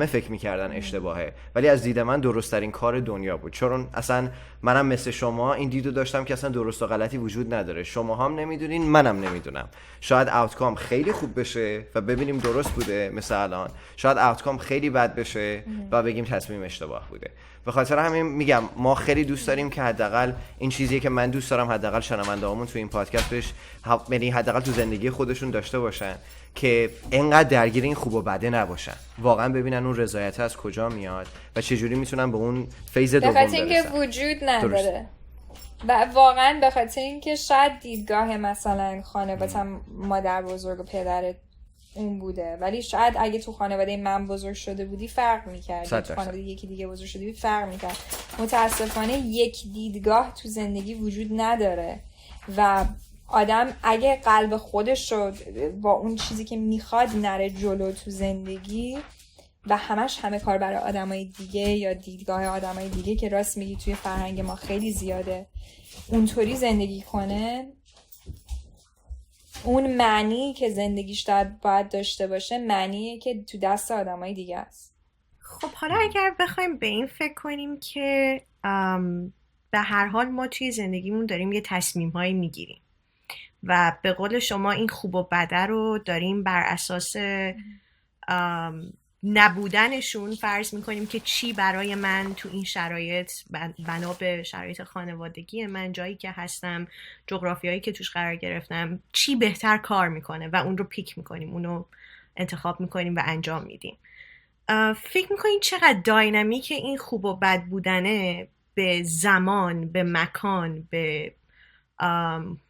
فکر میکردن اشتباهه، ولی از دید من درست ترین کار دنیا بود. چون اصلا منم مثل شما این دیدو داشتم که اصلا درست و غلطی وجود نداره. شما هم نمیدونین، منم نمیدونم. شاید آوتکام خیلی خوب بشه و ببینیم درست بوده مثل الان، شاید آوتکام خیلی بد بشه و بگیم تصمیم اشتباه بوده. به خاطر همین میگم ما خیلی دوست داریم که حداقل این چیزیه که من دوست دارم حداقل شنونده‌هامون تو این پادکست بهش یعنی حداقل تو زندگی خودشون داشته باشن که اینقدر درگیر این خوب و بده نباشن، واقعا ببینن اون رضایت از کجا میاد و چجوری میتونن به اون فیز دوم برسن. به خاطر اینکه وجود نداره و واقعا به خاطر اینکه شاید دیدگاه مثلا خانواده‌ام مادر بزرگ و پدرت اون بوده، ولی شاید اگه تو خانواده من بزرگ شده بودی فرق می‌کرد، تو خانواده یکی دیگه بزرگ شده بودی فرق می‌کرد. متاسفانه یک دیدگاه تو زندگی وجود نداره و آدم اگه قلب خودش رو با اون چیزی که میخواد نره جلو تو زندگی و همه کار برای آدمای دیگه یا دیدگاه آدمای دیگه که راست میگی توی فرهنگ ما خیلی زیاده، اونطوری زندگی کنه، اون معنی که زندگیش باید داشته باشه معنیه که تو دست آدمای دیگه است. خب حالا اگر بخوایم به این فکر کنیم که به هر حال ما توی زندگیمون داریم یه تصمیم هایی میگیریم و به قول شما این خوب و بده رو داریم بر اساس نبودنشون فرض میکنیم که چی برای من تو این شرایط بنا به شرایط خانوادگی من، جایی که هستم، جغرافیایی که توش قرار گرفتم، چی بهتر کار میکنه و اون رو پیک میکنیم، اون رو انتخاب میکنیم و انجام میدیم. فکر میکنین چقدر داینامیک این خوب و بد بودنه به زمان، به مکان، به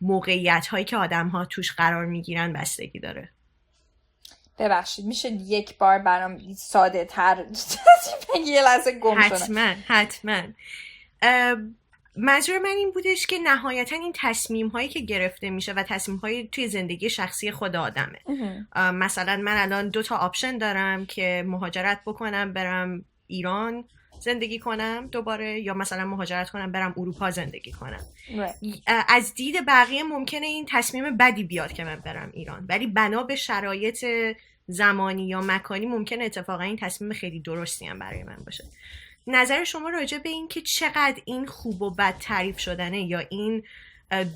موقعیت هایی که آدم ها توش قرار میگیرن بستگی داره؟ ببخشید میشه یک بار برام ساده تر یه لحظه گم شدم؟ حتما. منظور من این بودش که نهایتا این تصمیم هایی که گرفته میشه و تصمیم هایی توی زندگی شخصی خود آدمه. مثلا من الان 2 آپشن دارم که مهاجرت بکنم برم ایران زندگی کنم دوباره، یا مثلا مهاجرت کنم برم اروپا زندگی کنم. از دید بقیه ممکنه این تصمیم بدی بیاد که من برم ایران، ولی بنا به شرایط زمانی یا مکانی ممکنه اتفاقا این تصمیم خیلی درستی هم برای من باشه. نظر شما راجع به این که چقدر این خوب و بد تعریف شدنه یا این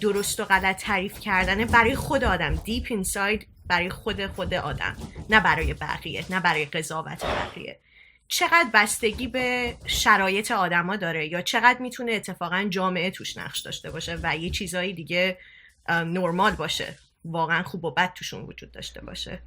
درست و غلط تعریف کردنه برای خود آدم، deep inside، برای خود آدم، نه برای بقیه، نه برای قضاوت بقیه، چقدر بستگی به شرایط آدما داره یا چقدر میتونه اتفاقا جامعه توش نقش داشته باشه و یه چیزایی دیگه نورمال باشه، واقعا خوب و بد توشون وجود داشته باشه؟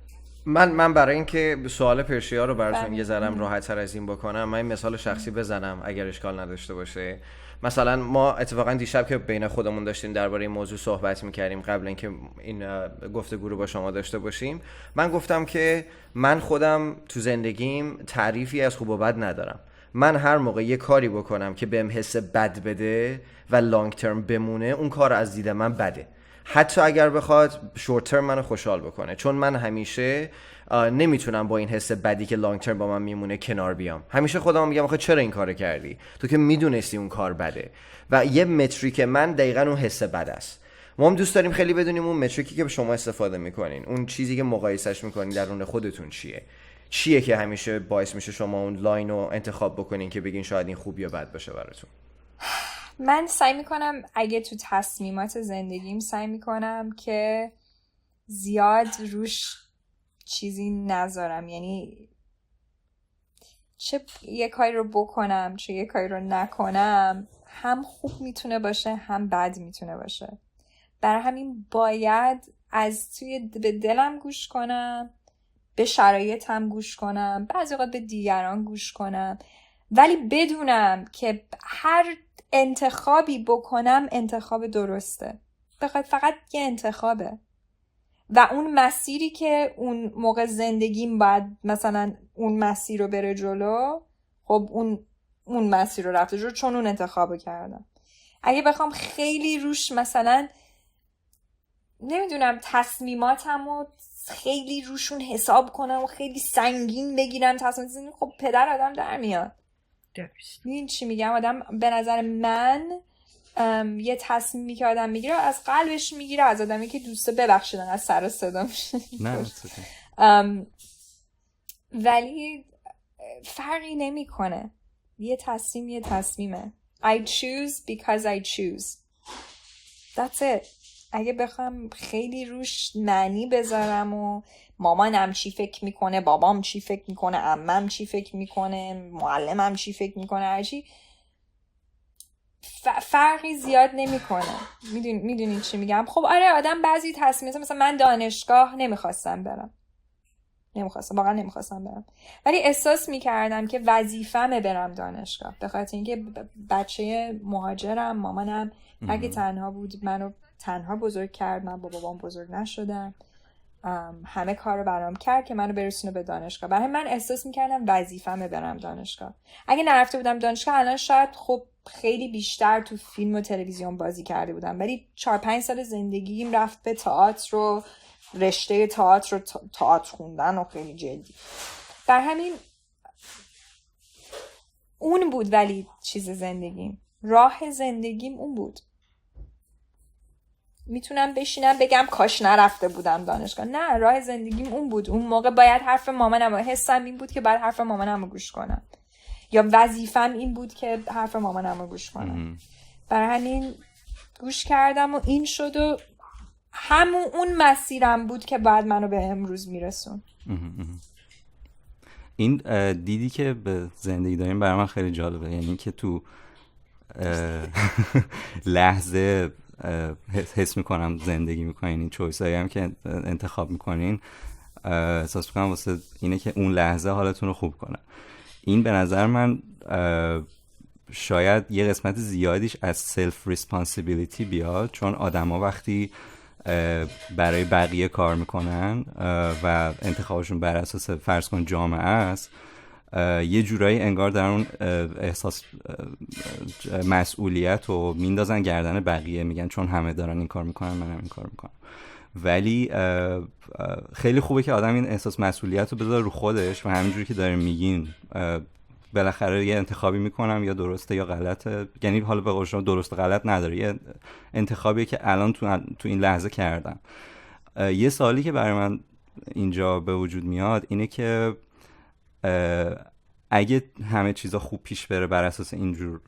من برای اینکه سوال پرشیا رو براتون یه ذرم راحت‌تر از این بکنم، من این مثال شخصی بزنم اگر اشکال نداشته باشه. مثلا ما اتفاقا دیشب که بین خودمون داشتیم درباره این موضوع صحبت می‌کردیم قبل اینکه این گفتگو رو با شما داشته باشیم، من گفتم که من خودم تو زندگیم تعریفی از خوب و بد ندارم. من هر موقع یه کاری بکنم که بهم حس بد بده و لانگ ترم بمونه، اون کار از دید من بده، حتی اگر بخواد شورت ترم منو خوشحال بکنه. چون من همیشه نمیتونم با این حس بدی که لانگ ترم با من میمونه کنار بیام. همیشه خودم میگم آخه چرا این کارو کردی؟ تو که میدونستی اون کار بده. و یه متریک من دقیقاً اون حس بد است. ما هم دوست داریم خیلی بدونیم اون متریکی که شما استفاده میکنین، اون چیزی که مقایسش میکنین درون خودتون چیه که همیشه باعث میشه شما اون لاین رو انتخاب بکنین که بگین شاید این خوب یا بد باشه براتون. من سعی میکنم اگه تو تصمیمات زندگیم سعی میکنم که زیاد روش چیزی نذارم، یعنی چه یه کاری رو بکنم چه یه کاری رو نکنم هم خوب میتونه باشه هم بد میتونه باشه. برای همین باید از توی به دلم گوش کنم، به شرایطم گوش کنم، بعضی وقت به دیگران گوش کنم، ولی بدونم که هر انتخابی بکنم انتخاب درسته. بخاطر فقط یه انتخابه و اون مسیری که اون موقع زندگیم باید مثلا اون مسیر رو بره جلو، خب اون مسیر رو رفته جلو چون اون انتخابو کردم. اگه بخوام خیلی روش مثلا نمیدونم تصمیماتمو خیلی روشون حساب کنم و خیلی سنگین بگیرم تصمیم، خب پدر آدم در میاد. درست. این چی میگم؟ آدم به نظر من یه تصمیمی که آدم میگیره از قلبش میگیره، از آدمی که دوسته. ببخشیدن از سر صدا میشه ولی فرقی نمیکنه. یه تصمیمه. I choose because I choose. That's it. اگه بخوام خیلی روش معنی بذارم و مامانم چی فکر میکنه، بابام چی فکر میکنه، عمم چی فکر میکنه، معلمم چی فکر میکنه، هرچی، فرقی زیاد نمیکنه. میدونین چی میگم؟ خب آره، آدم بعضی تصمیمات، مثلا من دانشگاه نمیخواستم برم، واقعا نمیخواستم برم، ولی احساس میکردم که وظیفمه برم دانشگاه، به خاطر اینکه بچه مهاجرم، مامانم اگه تنها بود منو تنها بزرگ کرد، من با بابام بزرگ نشدم، همه کارو برام کرد که منو برسونه به دانشگاه. برای من احساس میکردم وظیفمه برم دانشگاه. اگه نرفته بودم دانشگاه الان شاید خب خیلی بیشتر تو فیلم و تلویزیون بازی کرده بودم، ولی 4-5 سال زندگیم رفت به تئاتر و رشته تئاتر و تئاتر خوندن و خیلی جدی. در همین اون بود، ولی چیز زندگیم، راه زندگیم اون بود. میتونم بشینم بگم کاش نرفته بودم دانشگاه، نه، راه زندگیم اون بود. اون موقع باید حرف مامانم، حسم این بود که باید حرف مامانم رو گوش کنم، یا وظیفم این بود که حرف مامانم رو گوش کنم. برای همین گوش کردم و این شد و اون مسیرم بود که بعد منو به امروز میرسون. این دیدی که به زندگی داریم برای من خیلی جالبه، یعنی که تو لحظه حس میکنم زندگی میکنین، این چویس هایی هم که انتخاب میکنین احساس میکنم واسه اینه که اون لحظه حالتون رو خوب کنه. این به نظر من شاید یه قسمت زیادیش از سلف ریسپانسیبیلیتی بیاد، چون آدم ها وقتی برای بقیه کار میکنن و انتخابشون بر اساس فرض کن جامعه است، یه جورایی انگار در اون احساس مسئولیت رو میندازن گردن بقیه، میگن چون همه دارن این کار میکنن منم این کار میکنم. ولی خیلی خوبه که آدم این احساس مسئولیت رو بذاره رو خودش و همینجوری که داریم میگین بالاخره یه انتخابی میکنم، یا درسته یا غلطه، یعنی حالا به قول شما درست و غلط نداره، یه انتخابیه که الان تو این لحظه کردم. یه سوالی که برای من اینجا به وجود میاد اینه که اگه همه چیزا خوب پیش بره بر اساس اینجور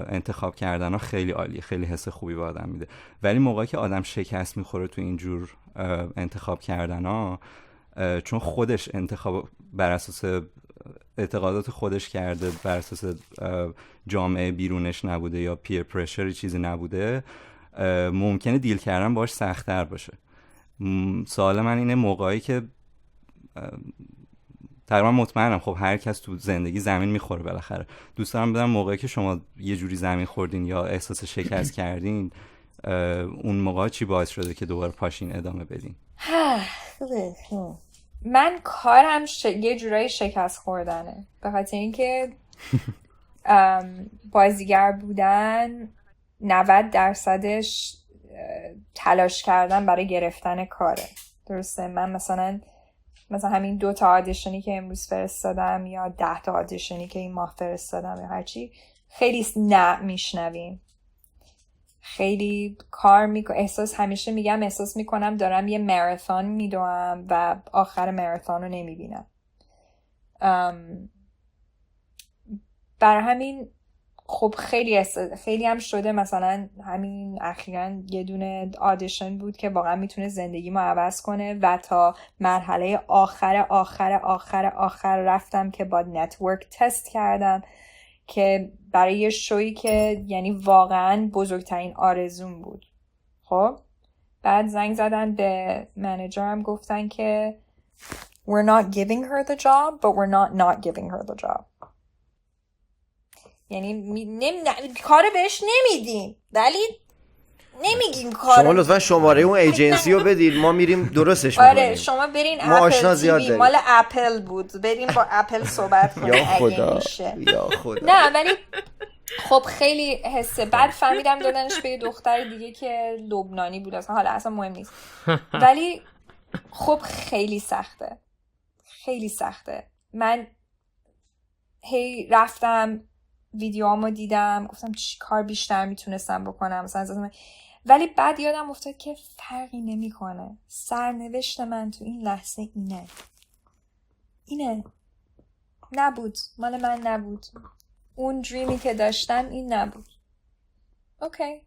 انتخاب کردن ها خیلی عالیه، خیلی حس خوبی به آدم میده، ولی موقعی که آدم شکست میخوره تو اینجور انتخاب کردن ها، چون خودش انتخاب بر اساس اعتقادات خودش کرده، بر اساس جامعه بیرونش نبوده یا پیر پرشر چیزی نبوده، ممکنه دیل کردن باش سخت‌تر باشه. سوال من اینه موقعی که تقریبا مطمئنم خب هر کس تو زندگی زمین میخوره بالاخره، دوست دارم بدونم موقعی که شما یه جوری زمین خوردین یا احساس شکست کردین، اون موقع چی باعث شده که دوباره پاشین ادامه بدین؟ من کارم یه جورایی شکست خوردنه، به خاطر اینکه بازیگر بودن 90% تلاش کردن برای گرفتن کاره. درسته؟ من مثلا همین 2 تا آدیشنی که امروز فرستادم یا 10 تا آدیشنی که این ماه فرستادم یا هرچی، خیلی نه میشنویم، خیلی کار همیشه میگم احساس میکنم دارم یه ماراتون میدوام و آخر ماراتون رو نمیبینم. برای همین خب خیلی هم شده، مثلا همین اخیراً یه دونه آدیشن بود که واقعا میتونه زندگیمو عوض کنه و تا مرحله آخر رفتم که با نتورک تست کردم که برای یه شویی که یعنی واقعا بزرگترین آرزوم بود. خب بعد زنگ زدن به منیجرم، گفتن که we're not giving her the job but we're not giving her the job. یعنی کار بهش نمیدیم ولی نمیگین کار. شما لطفا شماره اون ایجنسی رو بدید، ما میریم درستش میکنیم. آره شما برین ما آشنا اپل زیاد تیوی، داریم. مال اپل بود، برین با اپل صحبت کنید. یا خدا میشه. یا خدا. نه ولی خب خیلی حسه. بعد فهمیدم دادنش به یه دختر دیگه که لبنانی بود، اصلا مهم نیست. ولی خب خیلی سخته، خیلی سخته. من هی رفتم ویدیوامو دیدم، گفتم چی کار بیشتر میتونستم بکنم مثلا، ولی بعد یادم افتاد که فرقی نمیکنه. سرنوشت من تو این لحظه اینه نبود، مال من نبود. اون دریمی که داشتم این نبود. اوکی.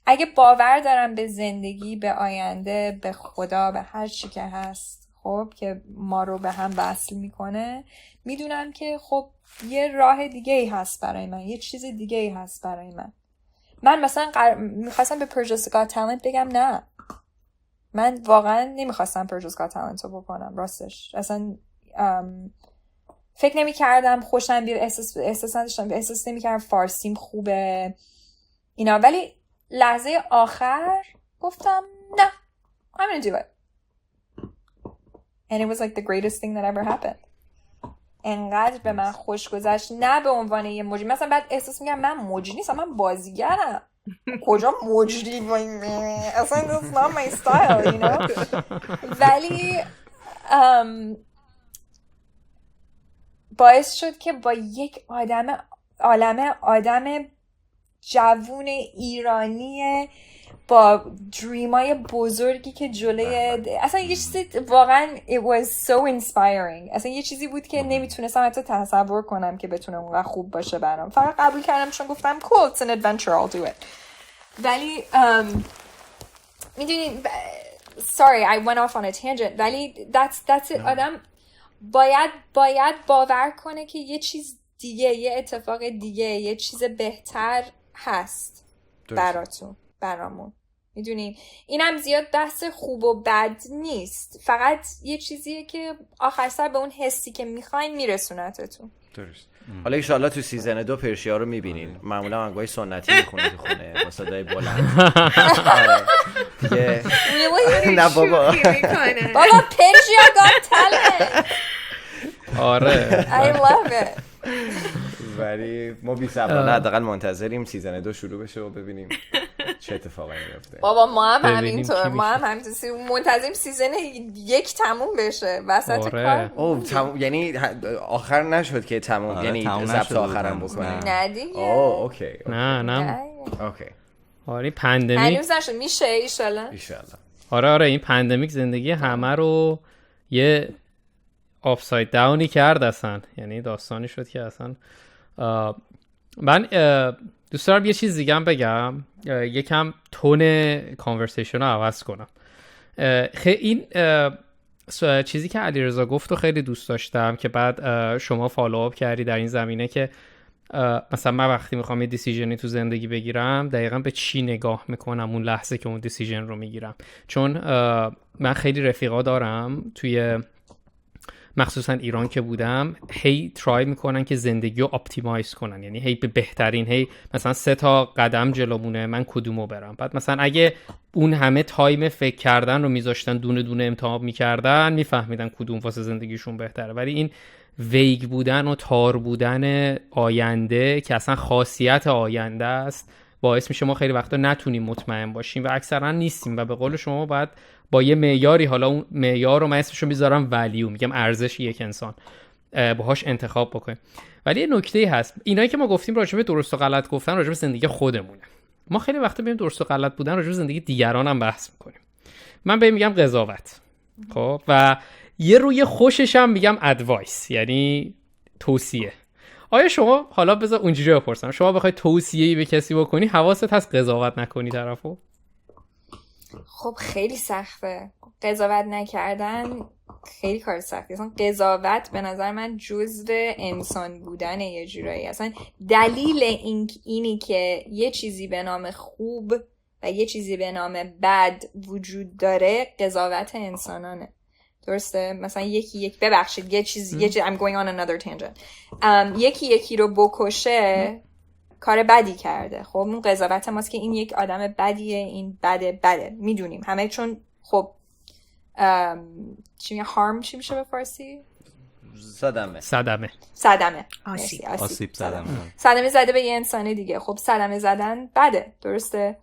اگه باور دارم به زندگی، به آینده، به خدا، به هر چی که هست، خب که ما رو به هم وصل میکنه، میدونم که خب یه راه دیگه ای هست برای من، یه چیز دیگه ای هست برای من. من مثلا میخواستم به Persia's Got Talent بگم نه، من واقعا نمیخواستم Persia's Got Talent رو بکنم. راستش اصلا فکر نمی کردم خوشم بیاد، احساس نمی کردم فارسیم خوبه اینا، ولی لحظه آخر گفتم نه، I'm gonna do it and it was like the greatest thing that ever happened. انقدر به من خوش گذشت، نه به عنوان یه مجری. مثلا بعد احساس میگم من مجری نیستم، من بازیگرم. کجا مجری؟ اصلا that's not my style, you know. ولی باعث شد که با یک آدم جوون ایرانی با دریمای بزرگی که جلوی اصلا یه چیزی واقعا it was so inspiring. اصلا یه چیزی بود که نمیتونستم حتی تصور کنم که بتونه اونقدر خوب باشه برام. فقط قبول کردم چون گفتم cool, it's an adventure, I'll do it. ولی میدونی sorry I went off on a tangent ولی that's it. آدم باید باور کنه که یه چیز دیگه، یه اتفاق دیگه، یه چیز بهتر هست برامون. میدونین اینم زیاد بحث خوب و بد نیست، فقط یه چیزیه که آخر سر به اون حسی که میخواین میرسونتتون. درست. حالا انشالله تو سیزن 2 پرشیا رو میبینین. معمولا آهنگای سنتی میخونه تو خونه با صدای بلند. دیگه نه بابا پرشیا got talent. آره I love it. ولی ما بی‌صبرانه حداقل منتظریم سیزن 2 شروع بشه و ببینیم چه اتفاقی میفته. بابا ما هم همینطور، منتظریم سیزن 1 تموم بشه وسط کار. یعنی آخر نشد که تموم، یعنی ضبط آخرام بکنیم. نه دیگه. اوکی. نه اوکی. آره پندمیک هنوز نشد، میشه ان شاءالله. آره این پندمیک زندگی همه رو یه آفساید داونی کرد اصلا. یعنی داستانی شد که اصلا من دوست دارم یه چیز دیگه هم بگم، یکم تون کانورسیشن رو عوض کنم. این چیزی که علیرضا گفت رو خیلی دوست داشتم که بعد شما فالوآپ کردی در این زمینه که مثلا من وقتی میخوام یه دیسیژنی تو زندگی بگیرم دقیقاً به چی نگاه میکنم اون لحظه که اون دیسیژن رو میگیرم. چون من خیلی رفیقا دارم توی مخصوصا ایران که بودم، هی ترای میکنن که زندگی رو اپتیمایز کنن، یعنی هی به بهترین، هی مثلا 3 تا قدم جلومونه من کدومو برم. بعد مثلا اگه اون همه تایم فکر کردن رو میذاشتن دونه دونه امتحان میکردن میفهمیدن کدوم واسه زندگیشون بهتره. ولی این ویگ بودن و تار بودن آینده که اصلا خاصیت آینده است باعث میشه ما خیلی وقتا نتونیم مطمئن باشیم و اکثرا نیستیم و به قول شما باید با یه معیاری، حالا اون معیار رو من اسمشو میذارم ولیو، میگم ارزش یک انسان، باهاش انتخاب بکنیم. ولی یه نکته‌ای هست، اینایی که ما گفتیم راجع به درست و غلط گفتن راجع به زندگی خودمونه. ما خیلی وقتا میگیم درست و غلط بودن راجع به زندگی دیگران هم بحث میکنیم. من بهم میگم قضاوت، خب، و یه روی خوشش هم میگم ادوایس، یعنی توصیه. آیا شما، حالا بذار اونجوری بپرسم، شما بخوای توصیه‌ای به کسی بکنی حواست هست قضاوت نکنی طرفو؟ خب خیلی سخته قضاوت نکردن، خیلی کار سختی. اصلا قضاوت به نظر من جزو انسان بودن یه جورایی. اصلا دلیل اینی که یه چیزی به نام خوب و یه چیزی به نام بد وجود داره قضاوت انسانانه. درسته؟ مثلا ببخشید یه چیزی I'm going on another tangent. یکی رو بکشه کار بدی کرده. خب اون قضاوت ماست که این یک آدم بدیه، این بده میدونیم همه، چون خب چی میگه harm چی میشه به فارسی؟ صدمه آسیب صدمه زده به یه انسان دیگه. خب صدمه زدن بده، درسته،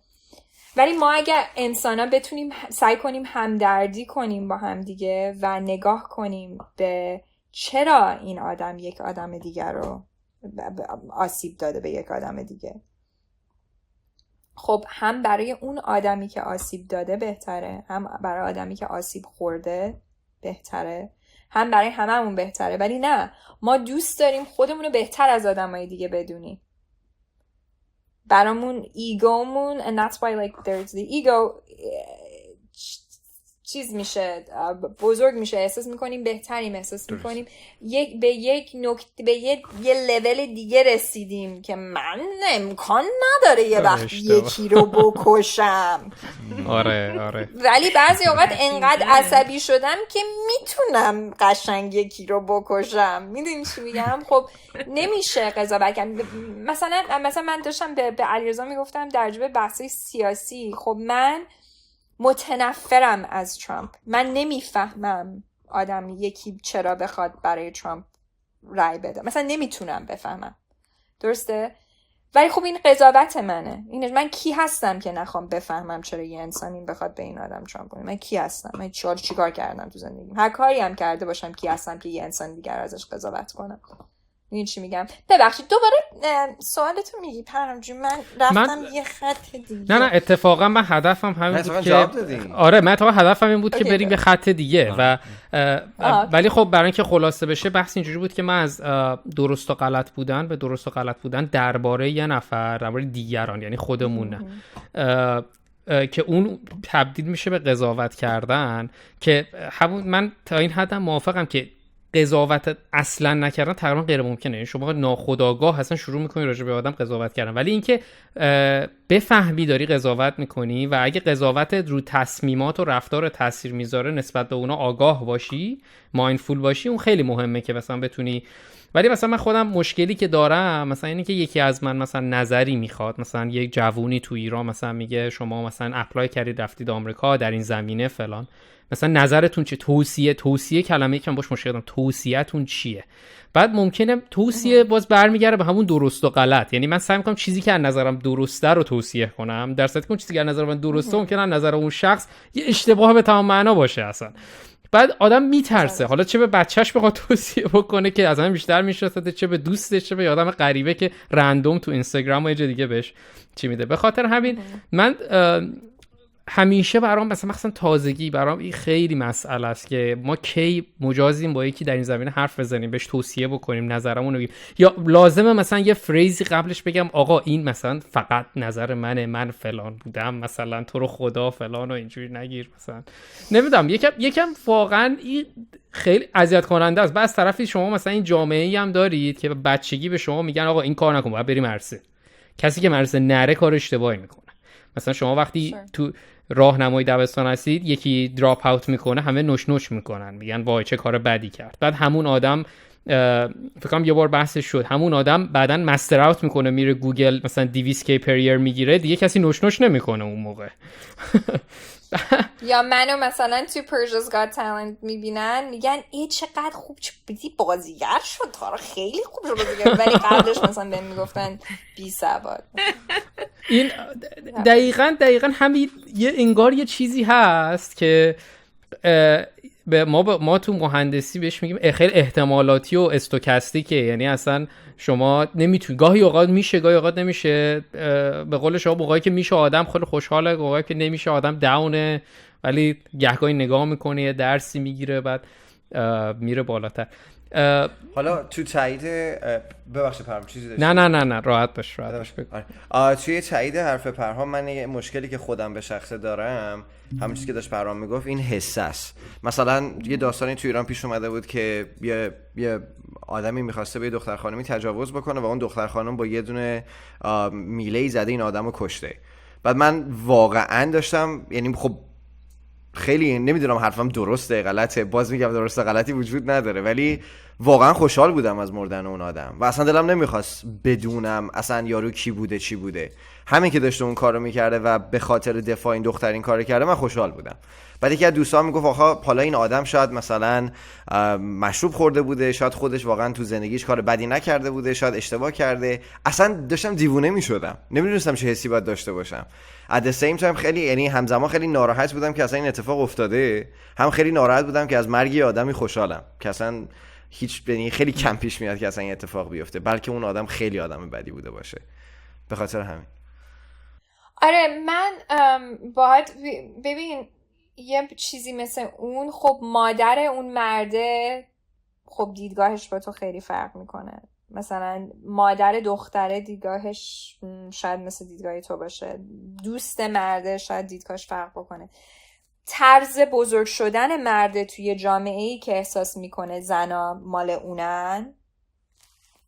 ولی ما اگر انسانا بتونیم سعی کنیم همدردی کنیم با هم دیگه و نگاه کنیم به چرا این آدم یک آدم دیگر رو آسیب داده به یک آدم دیگه، خب هم برای اون آدمی که آسیب داده بهتره، هم برای آدمی که آسیب خورده بهتره، هم برای هممون بهتره. ولی نه، ما دوست داریم خودمون رو بهتر از آدمای دیگه بدونیم. برامون ایگومون and that's why like there's the ego چیز میشه، بزرگ میشه، احساس میکنیم بهتریم، احساس میکنیم به یک نکته، به یه لول دیگه رسیدیم که من امکان نداره یه وقت یکی رو بکشم. آره ولی بعضی اوقات انقدر عصبی شدم که میتونم قشنگ یکی رو بکشم. میدونی چی میگم؟ خب نمیشه قضاوت کرد. مثلا من داشتم به علیرضا میگفتم در جبه بحثی سیاسی، خب من متنفرم از ترامپ. من نمیفهمم آدم یکی چرا بخواد برای ترامپ رای بده، مثلا نمیتونم بفهمم، درسته؟ ولی خب این قضاوت منه. من کی هستم که نخوام بفهمم چرا یه انسانی بخواد به این آدم ترامپ کنه؟ من کی هستم؟ من چیکار کردم تو زندگیم؟ هر کاری هم کرده باشم، کی هستم که یه انسان دیگر ازش قضاوت کنم؟ این چی میگم؟ ببخشید دوباره سوالتو میگی پرم جون، من رفتم یه خط دیگه. نه اتفاقا من هدفم همین بود که آره من اتفاقا هدفم این بود که بریم به خط دیگه و ولی خب برای اینکه خلاصه بشه بحث اینجوری بود که من از درست و غلط بودن به درست و غلط بودن درباره یه نفر، درباره دیگران یعنی خودمون که اون تبدیل میشه به قضاوت کردن، که همون من تا این حدم موافقم که قضاوت اصلا نکردن تقریبا غیر ممکنه. یعنی شما ناخودآگاه اصلا شروع میکنی راجع به آدم قضاوت کردن، ولی اینکه بفهمی داری قضاوت میکنی و اگه قضاوتت رو تصمیمات و رفتار تاثیر میذاره نسبت به اونا آگاه باشی، مایندفول باشی، اون خیلی مهمه که مثلا بتونی. ولی مثلا من خودم مشکلی که دارم مثلا اینه که یکی از من مثلا نظری میخواد، مثلا یک جوونی تو ایران مثلا میگه شما مثلا اپلای کردید رفتید آمریکا در این زمینه فلان، مثلا نظرتون چه؟ توصیه کلمه‌ای که من باش مشکل دارم، توصیه‌تون چیه؟ بعد ممکنه توصیه باز برمیگره به همون درست و غلط. یعنی من سعی می‌کنم چیزی که از نظرم درسته رو توصیه کنم، در صورتی که اون چیزی که از نظر من درسته ممکنه از نظر اون شخص یه اشتباه به تمام معنا باشه اصلا. بعد آدم میترسه، حالا چه به بچهش بخواد توصیه بکنه که از همین بیشتر میشناسه، چه به دوستش، چه به آدم غریبه که رندوم تو اینستاگرام و یه جای دیگه بهش چی میده. به خاطر همین من همیشه برام مثلا تازگی برام این خیلی مسئله است که ما کی مجازیم با یکی در این زمینه حرف بزنیم، بهش توصیه بکنیم، نظرمون رو بگیم، یا لازمه مثلا یه فریزی قبلش بگم آقا این مثلا فقط نظر منه، من فلان بودم، مثلا تو رو خدا فلان و اینجوری نگیر، مثلا نمیدونم یکم واقعا این خیلی اذیت کننده است. از طرفی شما مثلا این جامعه‌ای هم دارید که بچگی به شما میگن آقا این کار نکن، باید بری مدرسه. کسی که مدرسه نره کار اشتباهی میکنه. مثلا شما وقتی تو راهنمای دبستان هستید یکی دراپ اوت میکنه، همه نوش نوش میکنن، میگن وای چه کار بدی کرد. بعد همون آدم فکر کنم یه بار بحثش شد، همون آدم بعدن مستر اوت میکنه، میره گوگل مثلا 200k پر یر میگیره، دیگه کسی نوش نوش نمیکنه اون موقع. یا منو مثلا تو پرژاز گات تالنت میبینن میگن ای چقدر خوب بدی بازیگر شد، کار خیلی خوب شد بازیگر، ولی قبلش مثلا بهم میگفتن بی سواد. این دقیقاً همین یه انگار یه چیزی هست که ما تو مهندسی بهش میگیم خیلی احتمالاتی و استوکاستیکه. یعنی اصلا شما نمیتونی، گاهی اوقات میشه گاهی اوقات نمیشه. به قول شما موقعی که میشه آدم خیلی خوشحاله، موقعی که نمیشه آدم داونه، ولی گهگاهی نگاه میکنه یه درسی میگیره بعد میره بالاتر. حالا تو تایید ببخشید پرهام چیزی داشتی؟ نه راحت باش توی تایید حرف پرهام من یه مشکلی که خودم به شخصه دارم، همون چیزی که داشت پرهام میگفت، این حسه است. مثلا یه داستانی تو ایران پیش اومده بود که یه آدمی میخواسته به دختر خانمی تجاوز بکنه و اون دختر خانم با یه دونه میله‌ای زده این آدمو کشته. بعد من واقعا داشتم، یعنی خب خیلی نمیدونم حرفم درسته غلطه، باز میگم درسته غلطی وجود نداره، ولی واقعا خوشحال بودم از مردن اون آدم و اصلا دلم نمیخواست بدونم اصلا یارو کی بوده چی بوده. همین که داشته اون کارو میکرده و به خاطر دفاع این دختر این کارو کرده من خوشحال بودم. بعد یکی از دوستان میگفت آخه حالا این آدم شاید مثلا مشروب خورده بوده، شاید خودش واقعا تو زندگیش کار بدی نکرده بوده، شاید اشتباه کرده. اصلا داشتم دیوونه میشدم، نمیدونستم چه حسی باید داشته باشم. at the same time خیلی یعنی همزمان خیلی ناراحت بودم که اصلا این اتفاق افتاده، هم خیلی ناراحت بودم که از مرگ یه آدمی خوشحالم که اصلا هیچ یعنی خیلی کم پیش میاد که اصلا این اتفاق بیفته، بلکه اون آدم خیلی آدم بدی بوده باشه. به خاطر همین آره من باید ببین یه چیزی مثل اون، خب مادر اون مرده خب دیدگاهش با تو خیلی فرق میکنه. مثلا مادر دختره دیدگاهش شاید مثل دیدگاه تو باشه، دوست مرده شاید دیدگاهش فرق بکنه. طرز بزرگ شدن مرده توی جامعه‌ای که احساس میکنه زنا مال اونن،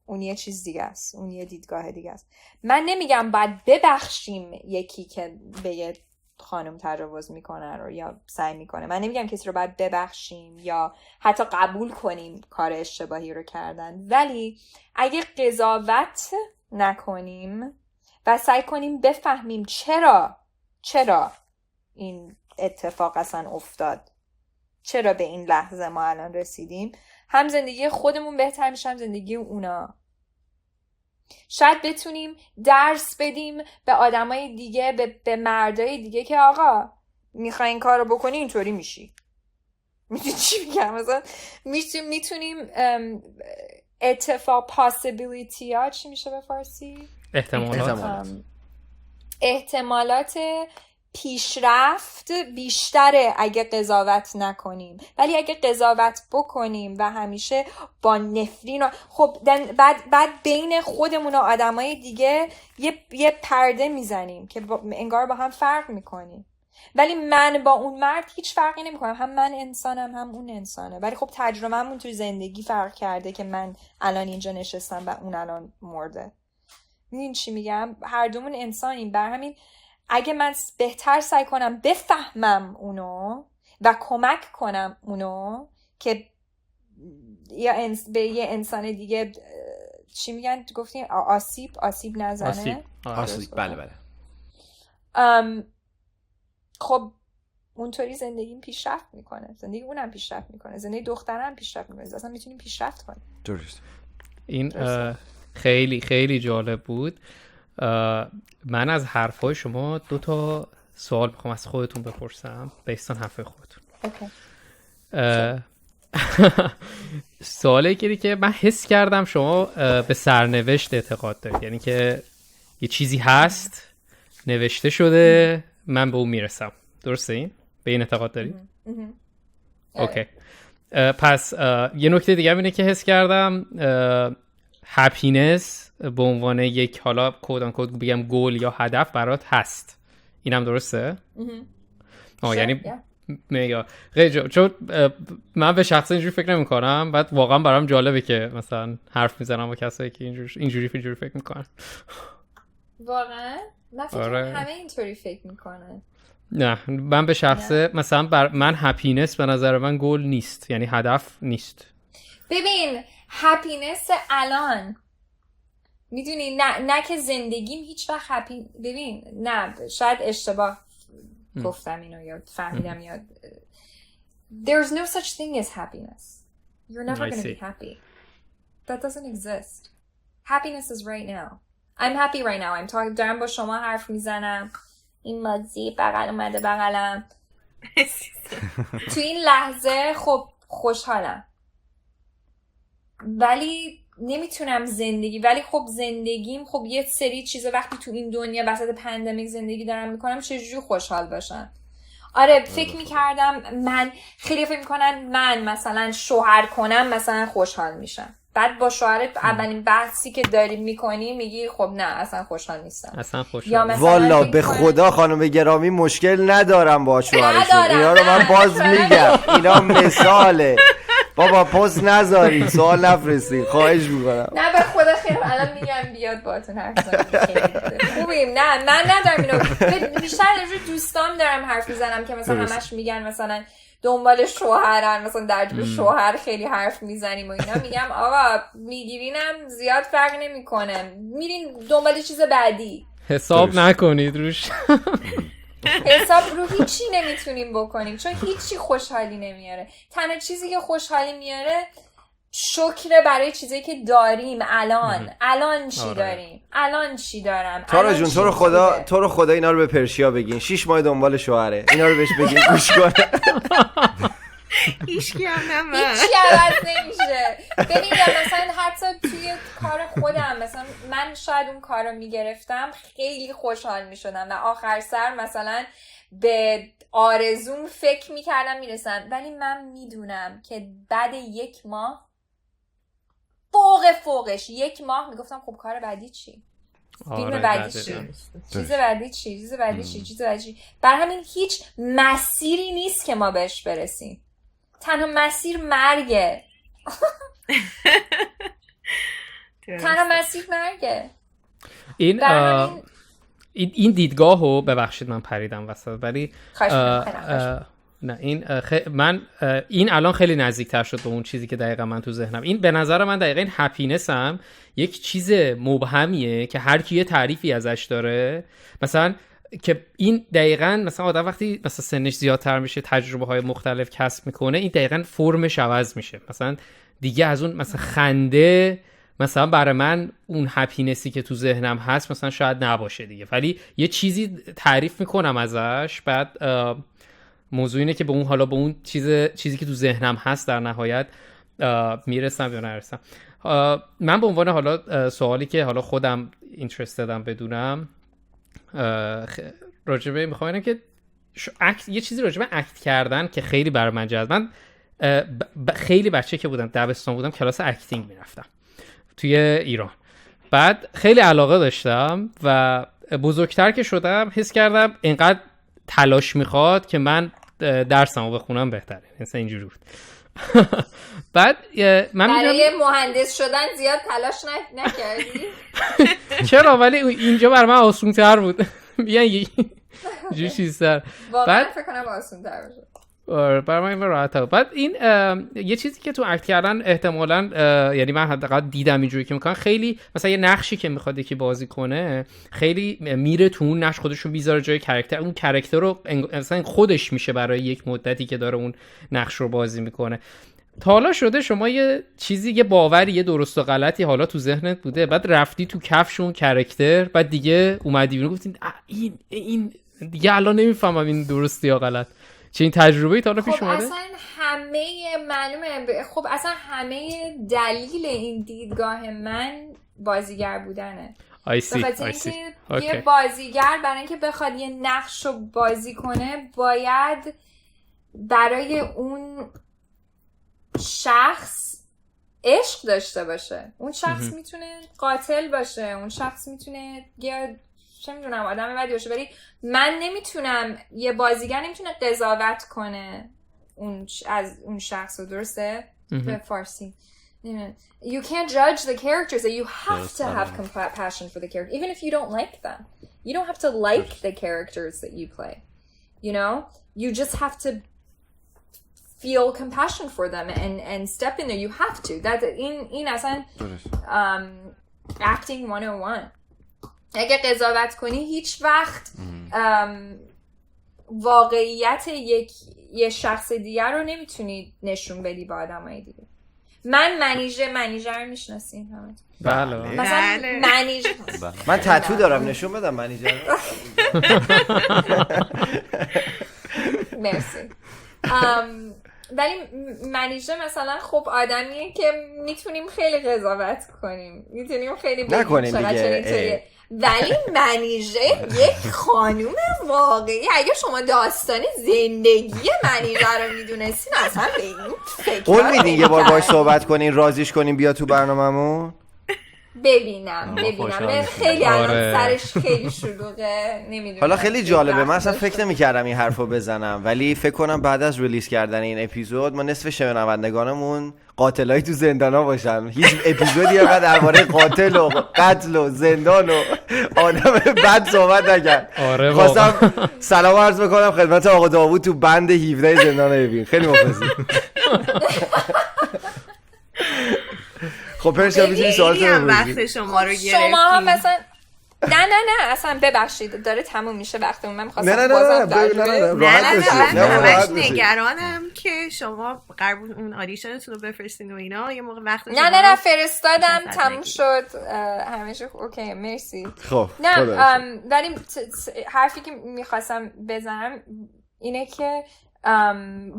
اون یه چیز دیگه است، اون یه دیدگاه دیگه است. من نمیگم باید ببخشیم یکی که به یه خانم تجاوز میکنه رو یا سعی میکنه، من نمیگم کسی رو باید ببخشیم یا حتی قبول کنیم کار اشتباهی رو کردن، ولی اگه قضاوت نکنیم و سعی کنیم بفهمیم چرا این اتفاق اصلا افتاد، چرا به این لحظه ما الان رسیدیم، هم زندگی خودمون بهتر میشه هم زندگی اونا. شاید بتونیم درس بدیم به آدمای دیگه، به مردای دیگه که آقا میخوای این کار رو بکنی اینطوری میشی. میدونی چی میگم؟ مثلا میتونیم possibility ها چی میشه به فارسی؟ احتمالات پیشرفت بیشتره اگه قضاوت نکنیم، ولی اگه قضاوت بکنیم و همیشه با نفرین خب بعد بین خودمون و آدمای دیگه یه پرده میزنیم که انگار با هم فرق میکنیم. ولی من با اون مرد هیچ فرقی نمیکنم، هم من انسانم هم اون انسانه، ولی خب تجربه‌مون توی زندگی فرق کرده که من الان اینجا نشستم و اون الان مرده. میدونی چی میگم؟ هر دومون انسانیم. بر همین اگه من بهتر سعی کنم بفهمم اونو و کمک کنم اونو که به یه انسان دیگه چی میگن گفتین آسیب نزنه. آسیب بله. خب اونطوری زندگیم پیشرفت میکنه، زندگی اونم پیشرفت میکنه، زندگی دخترم پیشرفت میکنه، اصلا میتونیم پیشرفت کنیم. درست. این خیلی خیلی جالب بود. من از حرفای شما 2 سوال میخوام از خودتون بپرسم بیستان حرفای خودتون. سوالی که من حس کردم شما به سرنوشت اعتقاد دارید، یعنی که یه چیزی هست نوشته شده من به اون میرسم، درسته؟ این به این اعتقاد دارید؟ اوکی. پس یه نکته دیگه اینه که حس کردم هپینس به عنوان یک حالا کود آن کود بگم گول یا هدف برات هست، اینم درسته؟ یعنی چون من به شخص اینجوری فکر نمی کنم، بعد واقعا برام جالبه که مثلا حرف میزنم با کسایی که اینجوری فکر میکنن. واقعا؟ من فکر همه اینطوری فکر میکنن. نه من به شخصه مثلا من هپینس به نظر من گول نیست، یعنی هدف نیست. ببین هپینس الان میدونی نه که زندگیم هیچ وقت ببین نه شاید اشتباه گفتم اینو یا فهمیدم یا there's no such thing as happiness. You're never going to be happy. That doesn't exist. Happiness is right now. I'm happy right now. I'm talking دارم با شما حرف میزنم، این مازی بغل اومده بغلم تو این لحظه خب خوشحالم، ولی نمیتونم ولی خب زندگیم خب یه سری چیزا وقتی تو این دنیا وسط پندمیک زندگی دارم میکنم چجوری خوشحال باشم. آره فکر میکردم من خیلی فکر میکنن من مثلا شوهر کنم مثلا خوشحال میشم، بعد با شوهرت اولین بحثی که داری میکنی میگی خب نه اصلا خوشحال نیستم. والا به خدا خانم گرامی مشکل ندارم با شوهرشون، اینا رو من باز میگم، اینا مثاله بابا پست نذارید سوال نفرستید خواهش میکنم. نه به خدا خیلی الان میگم بیاد باهاتون حرف بزنم خوبیم. نه من ندارم اینو، بیشتر از دوستام دارم حرف میزنم که مثلا همش میگن مثلا دنبال شوهرن، مثلا در جور شوهر خیلی حرف میزنیم و اینا، میگم آقا میگیرینم زیاد فرق نمیکنه، میرین دنبال چیز بعدی. حساب نکنید روش. حساب رو هیچی نمیتونیم بکنیم چون هیچی خوشحالی نمیاره. تنها چیزی که خوشحالی میاره شکر برای چیزی که داریم. الان چی داریم، الان چی دارم. تارا جون تو رو خدا اینا رو به پرشیا بگین، 6 ماه دنبال شوهره، اینا رو بهش بگین گوش کنه. هیچکی هم هیچی عوض نمیشه. ببین مثلا حتی توی کار خودم، مثلا من شاید اون کار رو میگرفتم خیلی خوشحال میشدم و آخر سر مثلا به آرزوم فکر میکردم میرسم، ولی من میدونم که بعد 1 ماه فوقش 1 ماه میگفتم خب کار بعدی چی؟ فیلم بعدی چی؟ چیز بعدی چی؟ بر همین هیچ مسیری نیست که ما بهش برسیم. تنها مسیر مرگه. این دیدگاهو ببخشید من پریدم وسط، ولی نه این الان خیلی نزدیکتر شد به اون چیزی که دقیقا من تو ذهنم. این به نظر من دقیقا این هپینسم یک چیز مبهمیه که هر کی یه تعریفی ازش داره. مثلا که این دقیقاً مثلا آدم وقتی مثلا سنش زیادتر میشه، تجربه های مختلف کسب میکنه، این دقیقاً فرمش عوض میشه. مثلا دیگه از اون مثلا خنده مثلا برای من اون هپینسی که تو ذهنم هست مثلا شاید نباشه دیگه، ولی یه چیزی تعریف میکنم ازش، بعد موضوع اینه که به اون حالا به اون چیزی که تو ذهنم هست در نهایت میرسم یا نرسم. من به عنوان حالا سوالی که حالا خودم اینترستدم بدونم راجبه میخوام که یه چیزی راجبه اکت کردن که خیلی برای من جذاب. من خیلی بچه که بودم دبستان بودم کلاس اکتینگ میرفتم توی ایران، بعد خیلی علاقه داشتم و بزرگتر که شدم حس کردم اینقدر تلاش میخواد که من درسمو بخونم بهتره. مثلا اینجوری بود. بعد من برای مهندس شدن زیاد تلاش نکردی؟ چرا؟ ولی اینجا برای من آسون‌تر بود. بیان یه چیزتر. واقعا فکر کنم آسون‌تر باشه. برای من این راحته. بعد این یه چیزی که تو اکت کردن احتمالاً یعنی من حداقل دیدم اینجوری که میکنن، خیلی مثلا یه نقشی که میخواد یکی بازی کنه خیلی میره تو اون نقش، خودش رو میذاره جای کاراکتر، اون کاراکتر رو مثلا خودش میشه برای یک مدتی که داره اون نقش رو بازی میکنه. تا حالا شده شما یه چیزی، یه باوری، یه درست و غلطی حالا تو ذهنت بوده، بعد رفتی تو کفش اون کاراکتر، بعد دیگه اومدی بیرون گفتین این دیگه الان نمیفهمم این درسته یا غلط؟ چه این تجربه‌ای تا حالا پیش اومده؟ اصلا همه معلومه. خب اصلا همه دلیل این دیدگاه من بازیگر بودنه. یه بازیگر برای اینکه بخواد یه نقش رو بازی کنه باید برای اون شخص عشق داشته باشه. اون شخص میتونه قاتل باشه، اون شخص میتونه یا چه میدونم آدم بدی باشه، ولی من نمیتونم، یه بازیگر نمیتونه قضاوت کنه از اون شخص رو. درسته؟ به فارسی you can't judge the characters. You have to have compassion for the character even if you don't like them. You don't have to like the characters that you play, you know, you just have to feel compassion for them and step in there. You have to. That این اصلا acting 101. اگه قضاوت کنی هیچ وقت واقعیت یه شخص دیگر رو نمیتونی نشون بدی با آدمای دیگه. من منیژر میشناسین همه؟ بله. مثلا منیژر من تتو دارم، نشون بدم منیژر. مرسی. ولی منیژه مثلا خب آدمیه که میتونیم خیلی قضاوت کنیم، میتونیم خیلی نکنیم دیگه، ولی منیژه یک خانوم واقعی. اگه شما داستان زندگی منیژه رو میدونستین اصلا به این فکر قول میدین یه بار باهاش صحبت کنین، راضیش کنین بیا تو برنامه‌مون؟ ببینم خیلی الان آره. سرش خیلی شلوغه، نمیدونم. حالا خیلی جالبه، من اصلا فکر نمی‌کردم این حرفو بزنم، ولی فکر کنم بعد از ریلیز کردن این اپیزود ما نصف شنوندگانمون قاتلای تو زندانا باشن. هیچ اپیزودی انقدر درباره قاتل و قتل و زندان و آدم بد صحبت نکرد. آره خواستم سلام عرض بکنم خدمت آقا داوود تو بند 17 زندان اوین. خیلی مخلصیم. خب پرسیا میتونی سوالتو وقت بپرسی؟ شما رو گرفتیم. شما هم مثلا نه اصلا ببخشید داره تموم میشه وقتمون. من می‌خواستم نه نه راحت همش باشید. نگرانم که شما قرار اون آدیشنتون رو بفرستین و اینا یه موقع وقت نه فرستادم تموم شد همه چی اوکی مرسی. خب نه ولی حرفی که میخواستم بزنم اینه که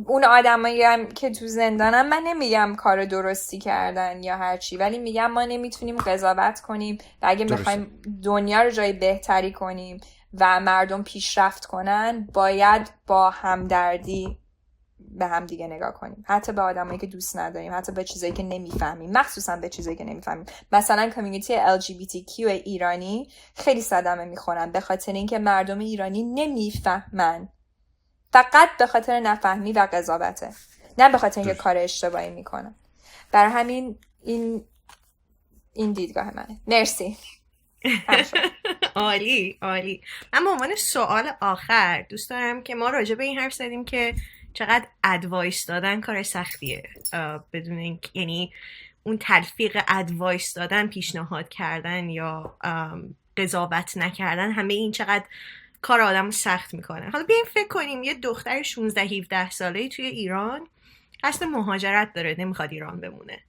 اون آدمایی هم که تو زندانم، من نمیگم کار درستی کردن یا هرچی، ولی میگم ما نمیتونیم قضاوت کنیم و اگه میخوایم دنیا رو جای بهتری کنیم و مردم پیشرفت کنن باید با همدردی به هم دیگه نگاه کنیم، حتی به آدمایی که دوست نداریم، حتی به چیزایی که نمیفهمیم، مخصوصا به چیزایی که نمیفهمیم. مثلا کامیونیتی LGBTQ ایرانی خیلی صدمه میخورن به خاطر اینکه مردم ایرانی نمیفهمن، فقط به خاطر نفهمی و قضاوته، نه به خاطر اینکه کار اشتباهی میکنن. برای همین این دیدگاه منه. مرسی. عالی. من به عنوان سوال آخر دوست دارم که ما راجع به این حرف زدیم که چقدر ادوایس دادن کار سختیه، بدون اینکه یعنی اون تلفیق ادوایس دادن، پیشنهاد کردن یا قضاوت نکردن، همه این چقدر کار آدم سخت میکنه. حالا بیایم فکر کنیم یه دختر 16-17 ساله‌ای توی ایران قصد مهاجرت داره، نمیخواد ایران بمونه،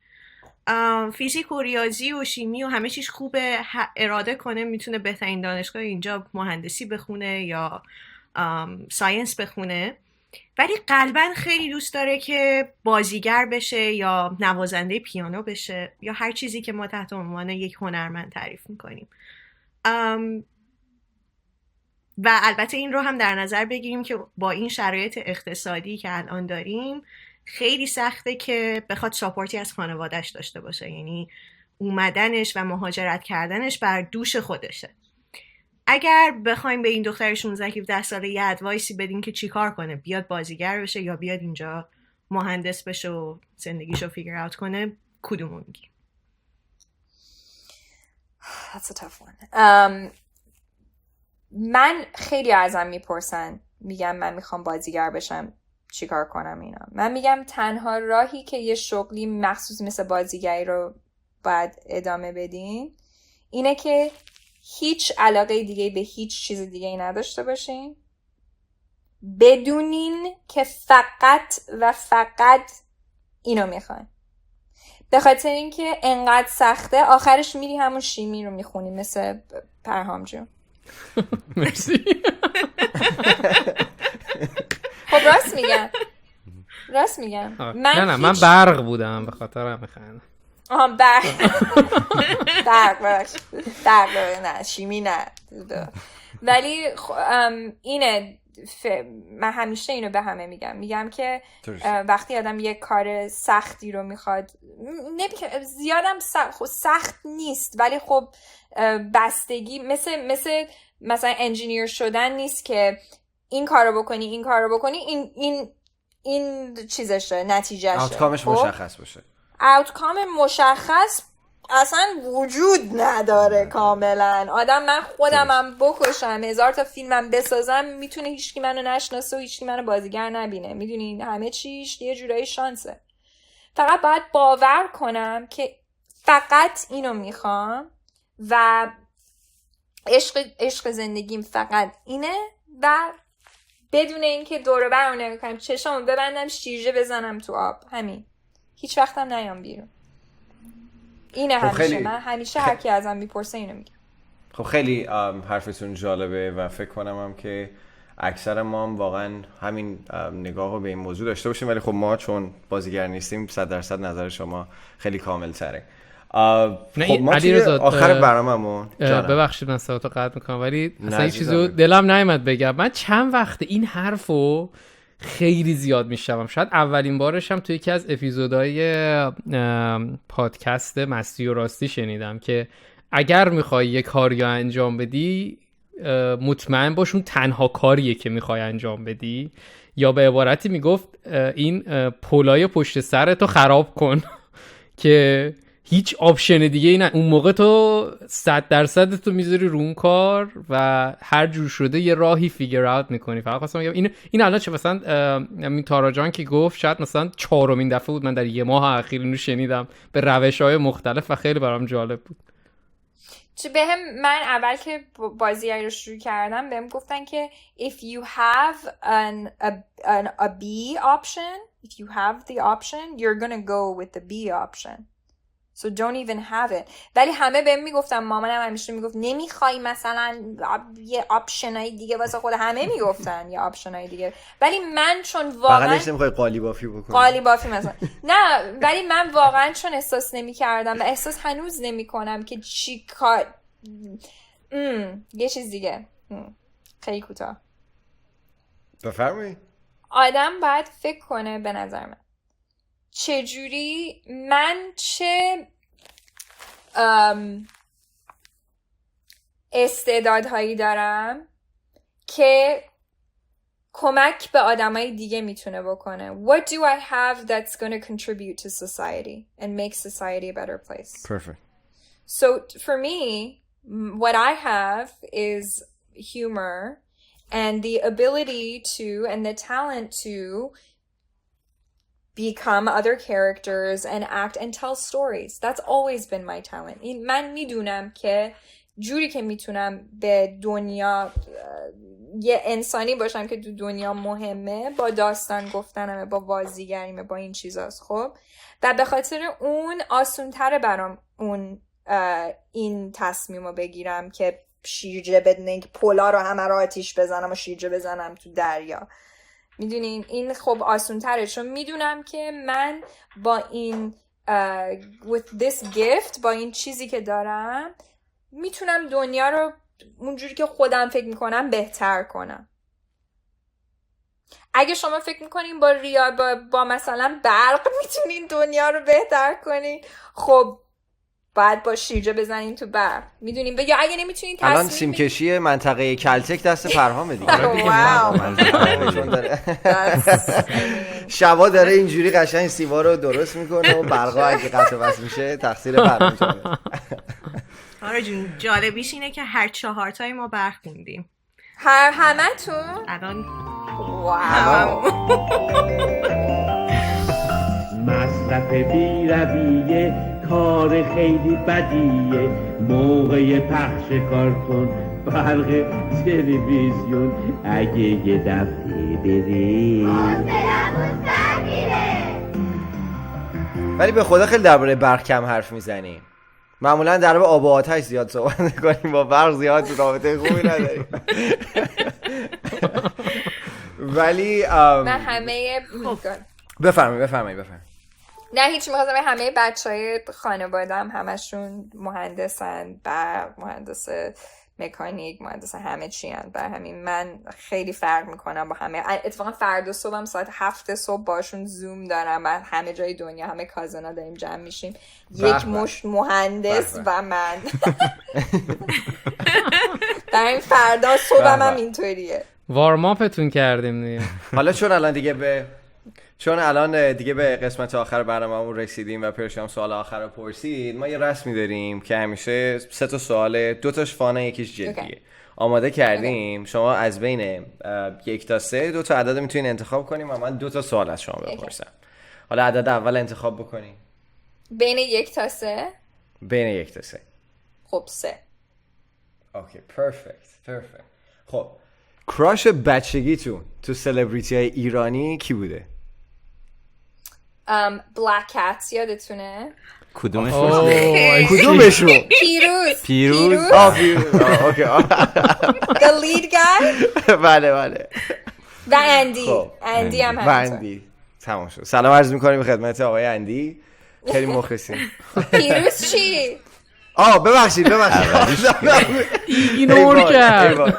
فیزیک و ریاضی و شیمی و همه چیز خوبه، اراده کنه میتونه بهترین دانشگاه اینجا مهندسی بخونه یا ساینس بخونه، ولی قلباً خیلی دوست داره که بازیگر بشه یا نوازنده پیانو بشه یا هر چیزی که ما تحت عنوان یک هنرمند تعریف میکنیم. و البته این رو هم در نظر بگیریم که با این شرایط اقتصادی که الان داریم خیلی سخته که بخواد ساپورتی از خانوادهش داشته باشه، یعنی اومدنش و مهاجرت کردنش بر دوش خودشه. اگر بخوایم به این دختر 16-17 ساله یه ادوایسی بدین که چی کار کنه، بیاد بازیگر بشه یا بیاد اینجا مهندس بشه و زندگیشو فیگر اوت کنه، کدومو میگی؟ That's a tough one. من خیلی ازم میپرسن، میگم من میخوام بازیگر بشم چیکار کنم اینا. من میگم تنها راهی که یه شغلی مخصوص مثل بازیگری رو باید ادامه بدین اینه که هیچ علاقه دیگه به هیچ چیز دیگه ای نداشته باشین، بدونین که فقط و فقط اینو میخواین، به خاطر اینکه انقدر سخته آخرش میری همون شیمی رو میخونی مثل پرهام جون. مرسی. خب راست میگم. من برق بودم به خاطر هم میخوام. برق نه شیمی نه، ولی اینه من همیشه اینو به همه میگم که وقتی آدم یه کار سختی رو میخواد، زیادم سخت نیست ولی خب بستگی مثلا انجینیر شدن نیست که این کارو بکنی این چیزشه، نتیجهشه، آوتکامش مشخص باشه. آوتکام مشخص اصلا وجود نداره کاملا. آدم من خودمم بکشم 1000 تا فیلمم بسازم میتونه هیچکی منو نشناسه و هیچکی منو بازیگر نبینه. میدونین همه چیش یه جورایی شانسه. فقط باید باور کنم که فقط اینو میخوام و عشق زندگیم فقط اینه و بدون اینکه دور و بر نگاه کنم، چشامو ببندم شیرجه بزنم تو آب، همین، هیچ وقتم نیام بیرون. اینه همیشه من همیشه هر کی ازم میپرسه اینو میگم. خب خیلی حرفتون جالبه و فکر کنم هم که اکثر ما هم واقعا همین نگاه رو به این موضوع داشته باشیم، ولی خب ما چون بازیگر نیستیم 100% نظر شما خیلی کامل تره. خب ما توی آخر برنامه‌مون ببخشید من صحبتو قطع میکنم ولی اصلا این چیزو دلم نیامد بگم. من چند وقت این حرفو خیلی زیاد میشنوم. شاید اولین بارش هم توی یکی از اپیزودهای پادکست مستی و راستی شنیدم که اگر میخوای یه کاری انجام بدی مطمئن باش اون تنها کاریه که میخوای انجام بدی، یا به عبارتی میگفت این پولای پشت سرتو خراب کن که هیچ آپشن دیگه نه. اون موقع تو 100% تو میذاری رو اون کار و هر جور شده یه راهی فیگر اوت میکنی. فقط خواستم بگم این الان چه مثلا این تارا جان که گفت شاید مثلا 4مین دفعه بود من در یه ماه اخیر اینو شنیدم به روش‌های مختلف و خیلی برام جالب بود. من اول که بازی رو شروع کردم بهم گفتن که if you have a B option, if you have the option, you're gonna go with the B option. So don't even have it. ولی همه بهم میگفتن، مامانم همیشه میگفت نمیخوای مثلا یه آپشنای دیگه واسه خود، همه میگفتن یه آپشنای دیگه، ولی من چون واقعا بغلش نمیخوای قالی بافی بکنی، قالی بافی مثلا نه، ولی من واقعا چون احساس نمیکردم و احساس هنوز نمیکنم که چی کار یه چیز دیگه. خیلی کوتاه بفرمایید. آدم باید فکر کنه به نظر من چجوری من چه استعدادهایی دارم که کمک به آدمای دیگه میتونه بکنه. What do I have that's going to contribute to society and make society a better place? Perfect. So for me, what I have is humor and the ability to and the talent to become other characters and act and tell stories. That's always been my talent. من میدونم که جوری که میتونم به دنیا یه انسانی باشم که تو دنیا مهمه با داستان گفتنمه، با بازیگریمه، با این چیزاست. خب و به خاطر اون آسونتره برام اون این تصمیم رو بگیرم که شیرجه بدنه که پولا رو همه رو آتیش بزنم و شیرجه بزنم تو دریا. میدونین این خب آسون تره، چون میدونم که من با این with this gift، با این چیزی که دارم میتونم دنیا رو اونجوری که خودم فکر میکنم بهتر کنم. اگه شما فکر میکنین با مثلا برق میتونین دنیا رو بهتر کنین، خب باید با شیرجه بزنین تو برق. میدونین یا اگه نمیتونین الان سیمکشی منطقه کلتک دست فرهامه دیگه. شبا داره اینجوری قشنگ سیما رو درست میکنه و برقا اگه قطع وصل میشه تقصیر فرهام. آره جون، جالبیش اینه که هر 4 تای ما برق خوندیم. همتون؟ الان واو. مصرف بی‌رویه کار خیلی بدیه، موقع پخش کارتون برق تلویزیون اگه یه دفعه بره ولی به خدا خیلی درباره برق کم حرف میزنیم. معمولا درباره آب و آتش زیاد صحبت می‌کنیم، با برق زیاد رابطه خوبی نداریم. ولی من همه بفرمایید. نه هیچ، می‌خواستم همه بچهای خانواده‌ام همشون مهندسن، برق، مهندس مکانیک، مهندس همه چی هستن. بر همین من خیلی فرق میکنم با همه. اتفاقا فردا صبحم ساعت 7 صبح باشون زوم دارم و همه جای دنیا همه کازنا داریم جمع میشیم، یک مشت مهندس و من. در این فردا صبحم هم اینطوریه. وارماپتون کردیم دیگه. حالا چون الان دیگه به قسمت آخر برنامه‌مون رسیدیم و پرشام سوال آخر رو پرسید، ما یه رسمی داریم که همیشه 3 تا سوال، 2 تاش فانه یکیش جدیه. آماده کردیم. شما از بین 1 تا 3 2 تا عدد میتونین انتخاب کنیم و من 2 تا سوال از شما بپرسم. حالا عدد اول انتخاب بکنین. بین 1 تا 3؟ بین 1 تا 3. خب 3. اوکی، پرفکت. خب کراش بچگیتون تو سلبریتی های ایرانی کی بوده؟ بلک کاتس یادتونه؟ کدومشون؟ پیروز. اوکی. The lead guy؟ بله. و اندی هم همینطور. تمام شد. سلام عرض میکنیم خدمت آقای اندی، خیلی مخلصیم. پیروز چی؟ ببخشید ایگنور کرد.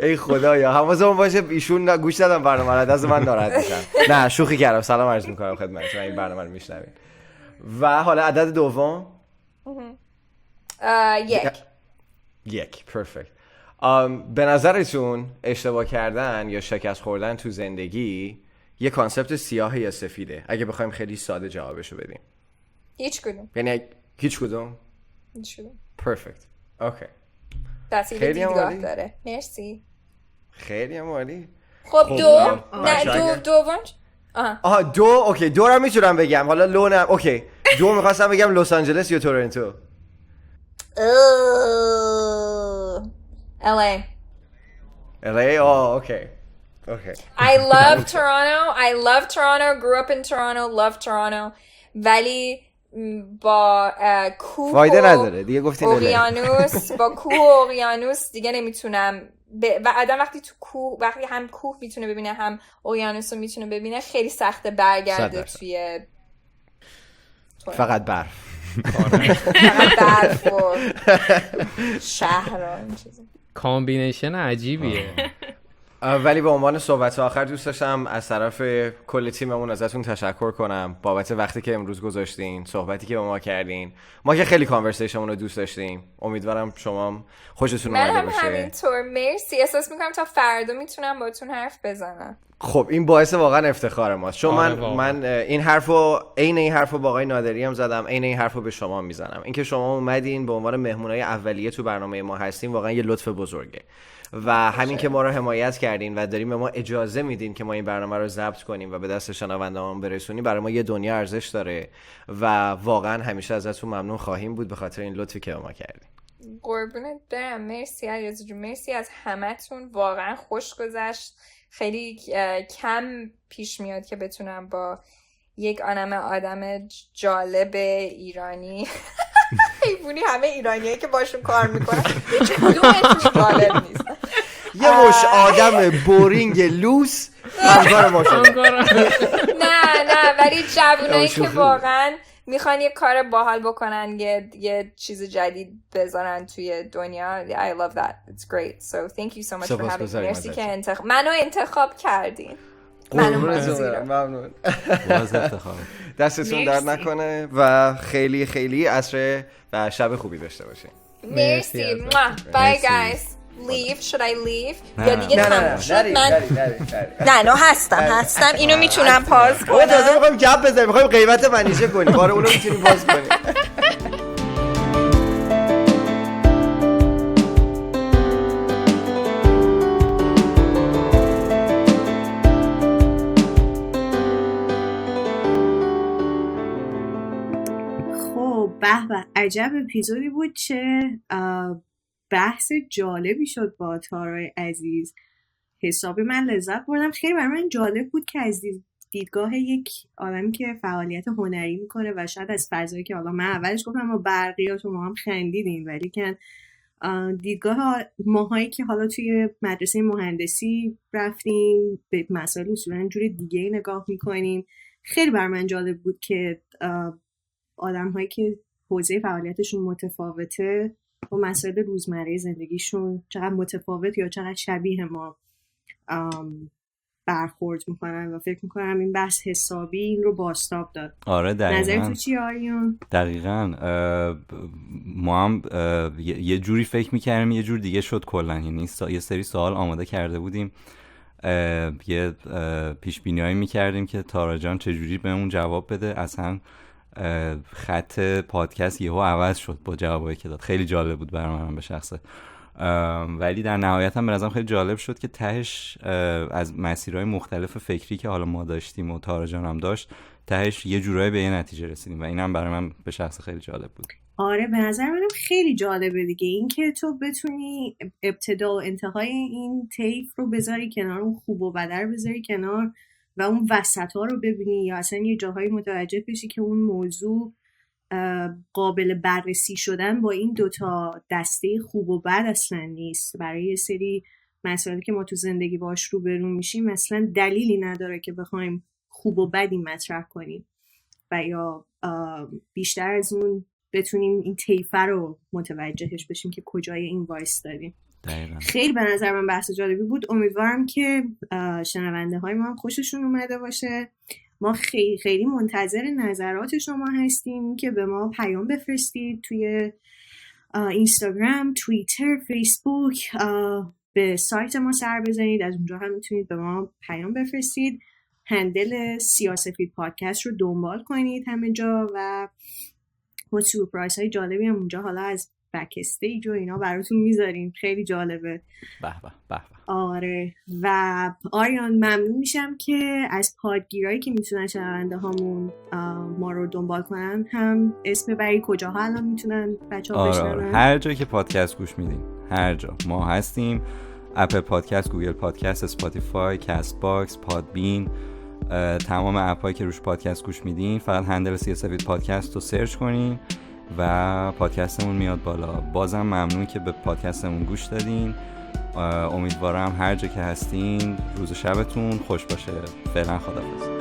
ای خدایا حواسمون باشه ایشون گوش ندادن برنامه رو، از من ناراحت میشن. نه شوخی کردم. سلام عرض میکنم خدمتتون، این برنامه رو میشنوید. و حالا عدد دوم یک. پرفکت. به نظرتون اشتباه کردن یا شکست خوردن تو زندگی یه کانسپت سیاه یا سفیده؟ اگه بخوایم خیلی ساده جوابشو بدیم. هیچ کدوم. یعنی هیچ کدوم؟ هیچ کدوم. پرفکت. اوکی. تاثیر دیدگاه داره. مرسی. خیلی عالی. خب دوم آها دو. اوکی دو رو میتونم بگم، حالا لونم. اوکی دو میخواستم بگم لس آنجلس یا تورنتو. LA. اوکی. I love Toronto. Grew up in Toronto. Love Toronto. ولی با کوه فایده نداره دیگه گفتین اقیانوس با کوه و اقیانوس دیگه نمیتونم و آدم وقتی هم کوه میتونه ببینه هم اقیانوس رو میتونه ببینه، خیلی سخته برگرده توی فقط برف و شهر و این چیزا. کامبینیشن عجیبیه. ولی به عنوان صحبت آخر دوست داشتم از طرف کل تیممون ازتون تشکر کنم بابت وقتی که امروز گذاشتین، صحبتی که با ما کردین. ما که خیلی کانورسیشنمون رو دوست داشتیم. امیدوارم شما خوشتون اومده باشه. من هم همینطور. مرسی. احساس میکنم تا فردا میتونم باتون حرف بزنم. خب این باعث واقعا افتخار ماست، چون من این حرفو با آقای نادری هم زدم، این حرفو به شما میزنم. اینکه شما اومدین به عنوان مهمونای اولیه تو برنامه ما هستین واقعا یه لطف بزرگه و همین که ما رو حمایت کردین و دارین به ما اجازه میدین که ما این برنامه رو ضبط کنیم و به دست شنونده‌مون برسونیم، برای ما یه دنیا ارزش داره و واقعا همیشه ازتون ممنون خواهیم بود به خاطر این لطفی که به ما کردین. قربونت برم. مرسی علیرضا جون. مرسی از همتون. واقعا خوش گذشت. خیلی کم پیش میاد که بتونم با یک آدم جالب ایرانی حیوانی، همه ایرانیایی که باشون کار میکنن هیچ کدومشون جالب نیست، یه مش آدم بورینگ لوس همکار ما شد. نه ولی جوونایی که واقعا میخوان یه کار باحال بکنن، یه چیز جدید بذارن توی دنیا. I love that. It's great. So thank you so much for having me. مرسی که منو انتخاب کردین. ممنون. دستتون درد نکنه و خیلی خیلی عصر و شب خوبی داشته باشین. مرسی. Bye guys. Leave. Should I leave? یا دیگه تموم شد؟ نه هستم. اینو میتونم پاز کنم. تازه میخوایم گپ بزنیم، میخوایم قیمت منیژه کنیم، باره اونو میتونیم پاز کنیم. به عجب اپیزودی بود. چه بحث جالبی شد با تارای عزیز. حسابی من لذت بردم. خیلی برای من جالب بود که از دیدگاه یک آدمی که فعالیت هنری میکنه و شاید از فضایی که حالا من اولش گفتم ما برقیات و ما هم خندیدیم، ولی که دیدگاه ماهایی که حالا توی مدرسه مهندسی رفتیم به مسائل اصولا جور دیگه نگاه میکنیم. خیلی برای من جالب بود که آدم هایی که حوزه فعالیتشون متفاوته و مسائل روزمره زندگیشون چقدر متفاوت یا چقدر شبیه ما برخورد میکنن و فکر میکنم این بحث حسابی این رو بازتاب داد. آره دقیقاً. نظر تو چی آریان؟ دقیقاً ما هم یه جوری فکر میکردیم یه جور دیگه شد کلن. یعنی یه سری سوال آماده کرده بودیم، یه پیش بینیایی میکردیم که تارا جان چجوری بهمون جواب بده. اصلا خط پادکست یهو عوض شد با جوابایی که داد. خیلی جالب بود برای من به شخصه، ولی در نهایت هم به نظرم خیلی جالب شد که تهش از مسیرهای مختلف فکری که حالا ما داشتیم و تارا جان هم داشت، تهش یه جورایی به یه نتیجه رسیدیم و اینم برای من به شخص خیلی جالب بود. آره به نظر منم خیلی جالبه دیگه این که تو بتونی ابتدا و انتهای این طیف رو بذاری کنار، اون خوب و بد رو بذاری کنار و اون وسط ها رو ببینی یا اصلا یه جاهایی متوجه بشی که اون موضوع قابل بررسی شدن با این دوتا دسته خوب و بد اصلا نیست. برای یه سری مسائلی که ما تو زندگی باش روبرو میشیم اصلا دلیلی نداره که بخوایم خوب و بدی مطرح کنیم و یا بیشتر از اون بتونیم این طیفه رو متوجهش بشیم که کجای این وایس داریم. خیلی به نظر من بحث جالبی بود. امیدوارم که شنونده های ما هم خوششون اومده باشه. ما خیلی خیلی منتظر نظرات شما هستیم که به ما پیام بفرستید توی اینستاگرام، توییتر، فیسبوک، به سایت ما سر بزنید، از اونجا هم میتونید به ما پیام بفرستید. هندل سیاسفید پادکست رو دنبال کنید همه جا و ما سورپرایز های جالبی هم اونجا حالا از بک استیج و اینا براتون میذاریم. خیلی جالبه. به به. آره. و آریان ممنون میشم که از پادگیرایی که میتونن شنونده هامون ما رو دنبال کنن هم اسم بری کجاها الان میتونن بچه‌ها بشنون. آره. هر جایی که پادکست گوش میدین، هر جا ما هستیم. اپل پادکست، گوگل پادکست، اسپاتیفای، کست باکس، پادبین، تمام اپ‌هایی که روش پادکست گوش میدین فقط هندل سیاسفید پادکست رو سرچ کنین و پادکستمون میاد بالا. بازم ممنون که به پادکستمون گوش دادین. امیدوارم هر جا که هستین روز و شبتون خوش باشه. فعلا خداحافظ.